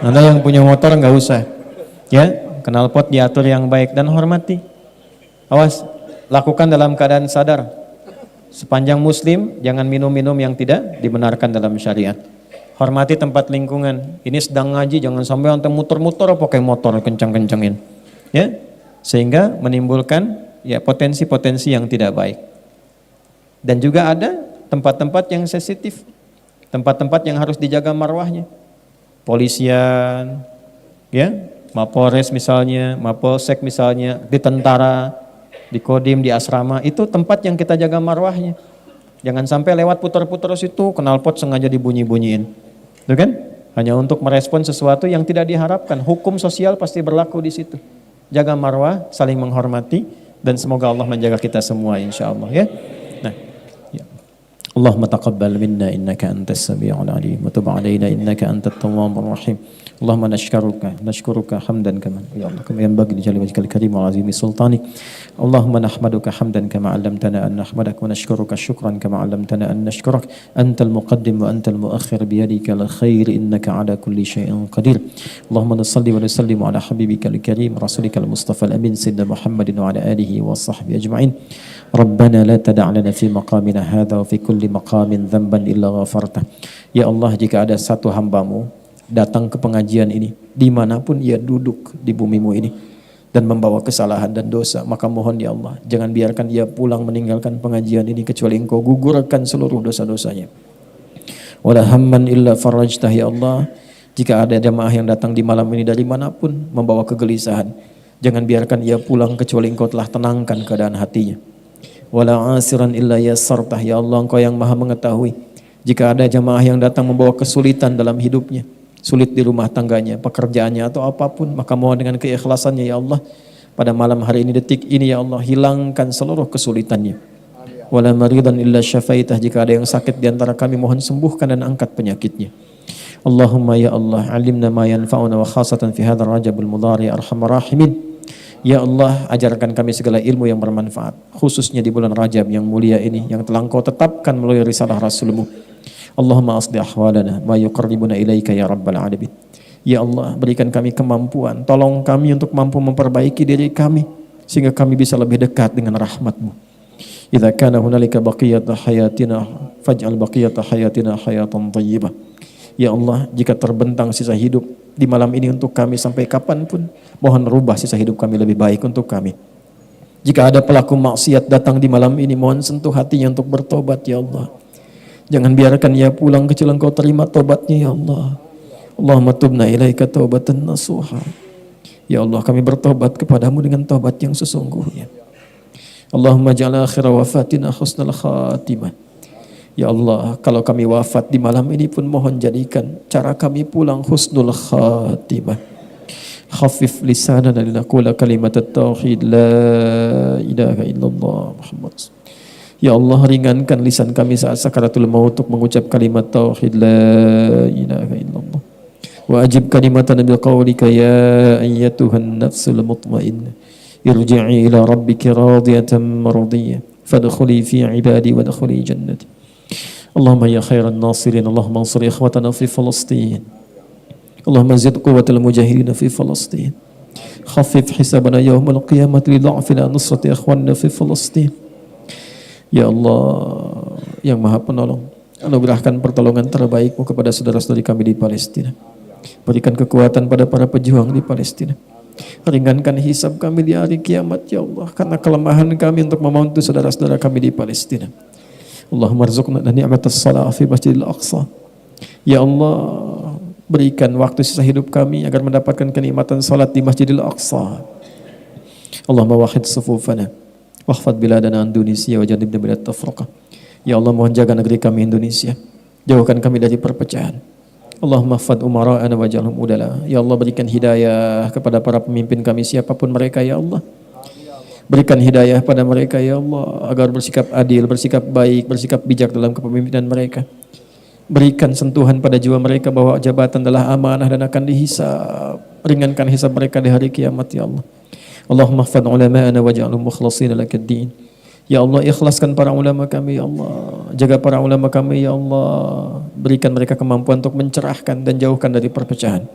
Anda yang punya motor gak usah. Ya, knalpot diatur yang baik dan hormati. Awas, lakukan dalam keadaan sadar. Sepanjang muslim, jangan minum-minum yang tidak dibenarkan dalam syariat. Hormati tempat lingkungan. Ini sedang ngaji, jangan sampai anda muter-muter pakai motor kencang-kencangin. Ya, sehingga menimbulkan ya potensi-potensi yang tidak baik. Dan juga ada tempat-tempat yang sensitif. Tempat-tempat yang harus dijaga marwahnya. Polisian, ya, Mapolres misalnya, Mapolsek misalnya, di tentara, di Kodim, di asrama, itu tempat yang kita jaga marwahnya. Jangan sampai lewat putar-putar situ, knalpot sengaja dibunyi-bunyiin. Itu kan? Hanya untuk merespon sesuatu yang tidak diharapkan. Hukum sosial pasti berlaku di situ. Jaga marwah, saling menghormati, dan semoga Allah menjaga kita semua insyaallah ya. Nah, ya. Allahumma taqabbal minna innaka antas sami'ul alim wa tub 'alaina innaka antat tawwabur rahim. Allahumma nashkuruka hamdan kama ya Allah kama yanbaghi li jalali wajhikal karim wa 'azimi sultanik. Allahumma nahmaduka hamdan kama 'allamtana an nahmadaka wa nashkuruka syukran kama 'allamtana an nashkurak. Antal muqaddim wa antal muakhir bi yadikal khair innaka 'ala kulli syai'in qadir. Allahumma salli wa sallim 'ala habibikal karim rasulikal mustafa al-amin sayyidina Muhammadin wa 'ala alihi wa sahbihi ajma'in. Rabbana la tada' lana fi maqamina hadha wa fi kulli maqamin dhanban illa ghafartah. Ya Allah, jika ada satu hambamu datang ke pengajian ini, dimanapun ia duduk di bumimu ini, dan membawa kesalahan dan dosa, maka mohon ya Allah, jangan biarkan ia pulang meninggalkan pengajian ini, kecuali engkau gugurkan seluruh dosa-dosanya. Wala hamman illa farajtah ya Allah, jika ada jamaah yang datang di malam ini dari manapun, membawa kegelisahan, jangan biarkan ia pulang kecuali engkau telah tenangkan keadaan hatinya. Wala asiran illa yassartah ya Allah, engkau yang maha mengetahui, jika ada jamaah yang datang membawa kesulitan dalam hidupnya, sulit di rumah tangganya, pekerjaannya atau apapun, maka mohon dengan keikhlasannya ya Allah, pada malam hari ini, detik ini ya Allah, hilangkan seluruh kesulitannya. Wala maridan illa syafaitah, jika ada yang sakit di antara kami, mohon sembuhkan dan angkat penyakitnya. Allahumma ya Allah, alimna ma yanfa'una wa khasatan fi hadzal rajabul mudhari arhamar rahimin. Ya Allah, ajarkan kami segala ilmu yang bermanfaat, khususnya di bulan Rajab yang mulia ini, yang telah Engkau tetapkan melalui risalah Rasulmu. Allahumma asli ahwalana ma yuqarribuna ilaika ya rabbal alamin. Ya Allah, berikan kami kemampuan, tolong kami untuk mampu memperbaiki diri kami, sehingga kami bisa lebih dekat dengan rahmat-Mu. Idza kana hunalika baqiyatu hayatina faj'al baqiyata hayatina hayatan thayyibah. Ya Allah, jika terbentang sisa hidup di malam ini untuk kami sampai kapanpun, mohon rubah sisa hidup kami lebih baik untuk kami. Jika ada pelaku maksiat datang di malam ini, mohon sentuh hatinya untuk bertobat ya Allah. Jangan biarkan ia pulang kecuali Engkau terima tobatnya ya Allah. Allahumma tubna ilaika taubatan nasuha. Ya Allah, kami bertobat kepadamu dengan tobat yang sesungguhnya. Allahumma ja'al akhira wafatina husnal khatimah. Ya Allah, kalau kami wafat di malam ini pun mohon jadikan cara kami pulang husnul khatimah. Khafif lisanana linaqula kalimat at-tauhid la ilaha illallah Muhammad. Ya Allah, ringankan lisan kami saat sakaratul maut untuk mengucap kalimat tauhid la ilaha illallah. Wa ajib kalimatan bil qawlika ya ayyatuhan nafsul mutmainnah irji'i ila rabbiki radiyatan mardiyah fadkhuli fi ibadi wa dkhuli jannati. Allahumma ya khairan nasirin, Allahumma ansur ikhwatana fi Falastin, Allahumma zid quwwatal mujahidin fi Falastin, khaffif hisabana yawmal qiyamati li dha'fina nusrati ikhwanina fi Falastin. Ya Allah yang Maha Penolong, anugerahkan pertolongan terbaik-Mu kepada saudara-saudari kami di Palestina. Berikan kekuatan pada para pejuang di Palestina. Ringankan hisab kami di hari kiamat ya Allah, karena kelemahan kami untuk membantu saudara-saudara kami di Palestina. Allahumma rzuqna ni'matas shalah fi Masjidil Aqsa. Ya Allah, berikan waktu sisa hidup kami agar mendapatkan kenikmatan salat di Masjidil Aqsa. Allahumma wahid sufufana wahfad biladana Indonesia wa jannibna minat tafruqah. Ya Allah, mohon jaga negeri kami Indonesia, jauhkan kami dari perpecahan. Allahumma fad umara'ana waj'alhum udala. Ya Allah, berikan hidayah kepada para pemimpin kami siapapun mereka ya Allah. Berikan hidayah pada mereka ya Allah, agar bersikap adil, bersikap baik, bersikap bijak dalam kepemimpinan mereka. Berikan sentuhan pada jiwa mereka bahwa jabatan adalah amanah dan akan dihisab. Ringankan hisab mereka di hari kiamat ya Allah. Allahumma ihfadh ulama'ana waj'alhum mukhlasin lakad-din. Ya Allah, ikhlaskan para ulama kami ya Allah. Jaga para ulama kami ya Allah. Berikan mereka kemampuan untuk mencerahkan dan jauhkan dari perpecahan.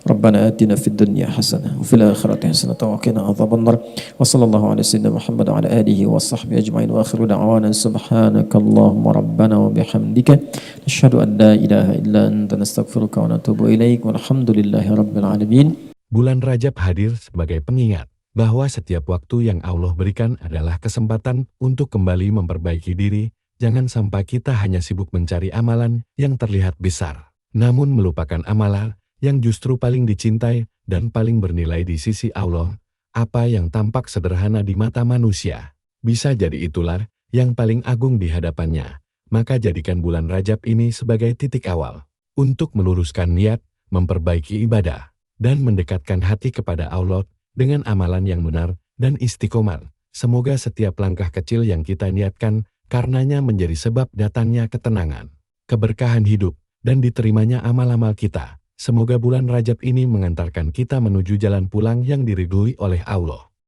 Rabbana atina fid dunya hasanah wa fil akhirati hasanah wa qina adzabannar. Wa sallallahu ala sayyidina Muhammad wa ala alihi wa sahbihi ajma'in wa akhiru da'wana subhanakallahumma rabbana wa bihamdika nasyhadu an la ilaha illa anta nastaghfiruka wa natubu ilaik walhamdulillahi rabbil alamin. Bulan Rajab hadir sebagai pengingat bahwa setiap waktu yang Allah berikan adalah kesempatan untuk kembali memperbaiki diri. Jangan sampai kita hanya sibuk mencari amalan yang terlihat besar, namun melupakan amalan yang justru paling dicintai dan paling bernilai di sisi Allah. Apa yang tampak sederhana di mata manusia, bisa jadi itulah yang paling agung di hadapannya. Maka jadikan bulan Rajab ini sebagai titik awal untuk meluruskan niat, memperbaiki ibadah, dan mendekatkan hati kepada Allah dengan amalan yang benar dan istiqomah. Semoga setiap langkah kecil yang kita niatkan karenanya menjadi sebab datangnya ketenangan, keberkahan hidup, dan diterimanya amal-amal kita. Semoga bulan Rajab ini mengantarkan kita menuju jalan pulang yang diridhoi oleh Allah.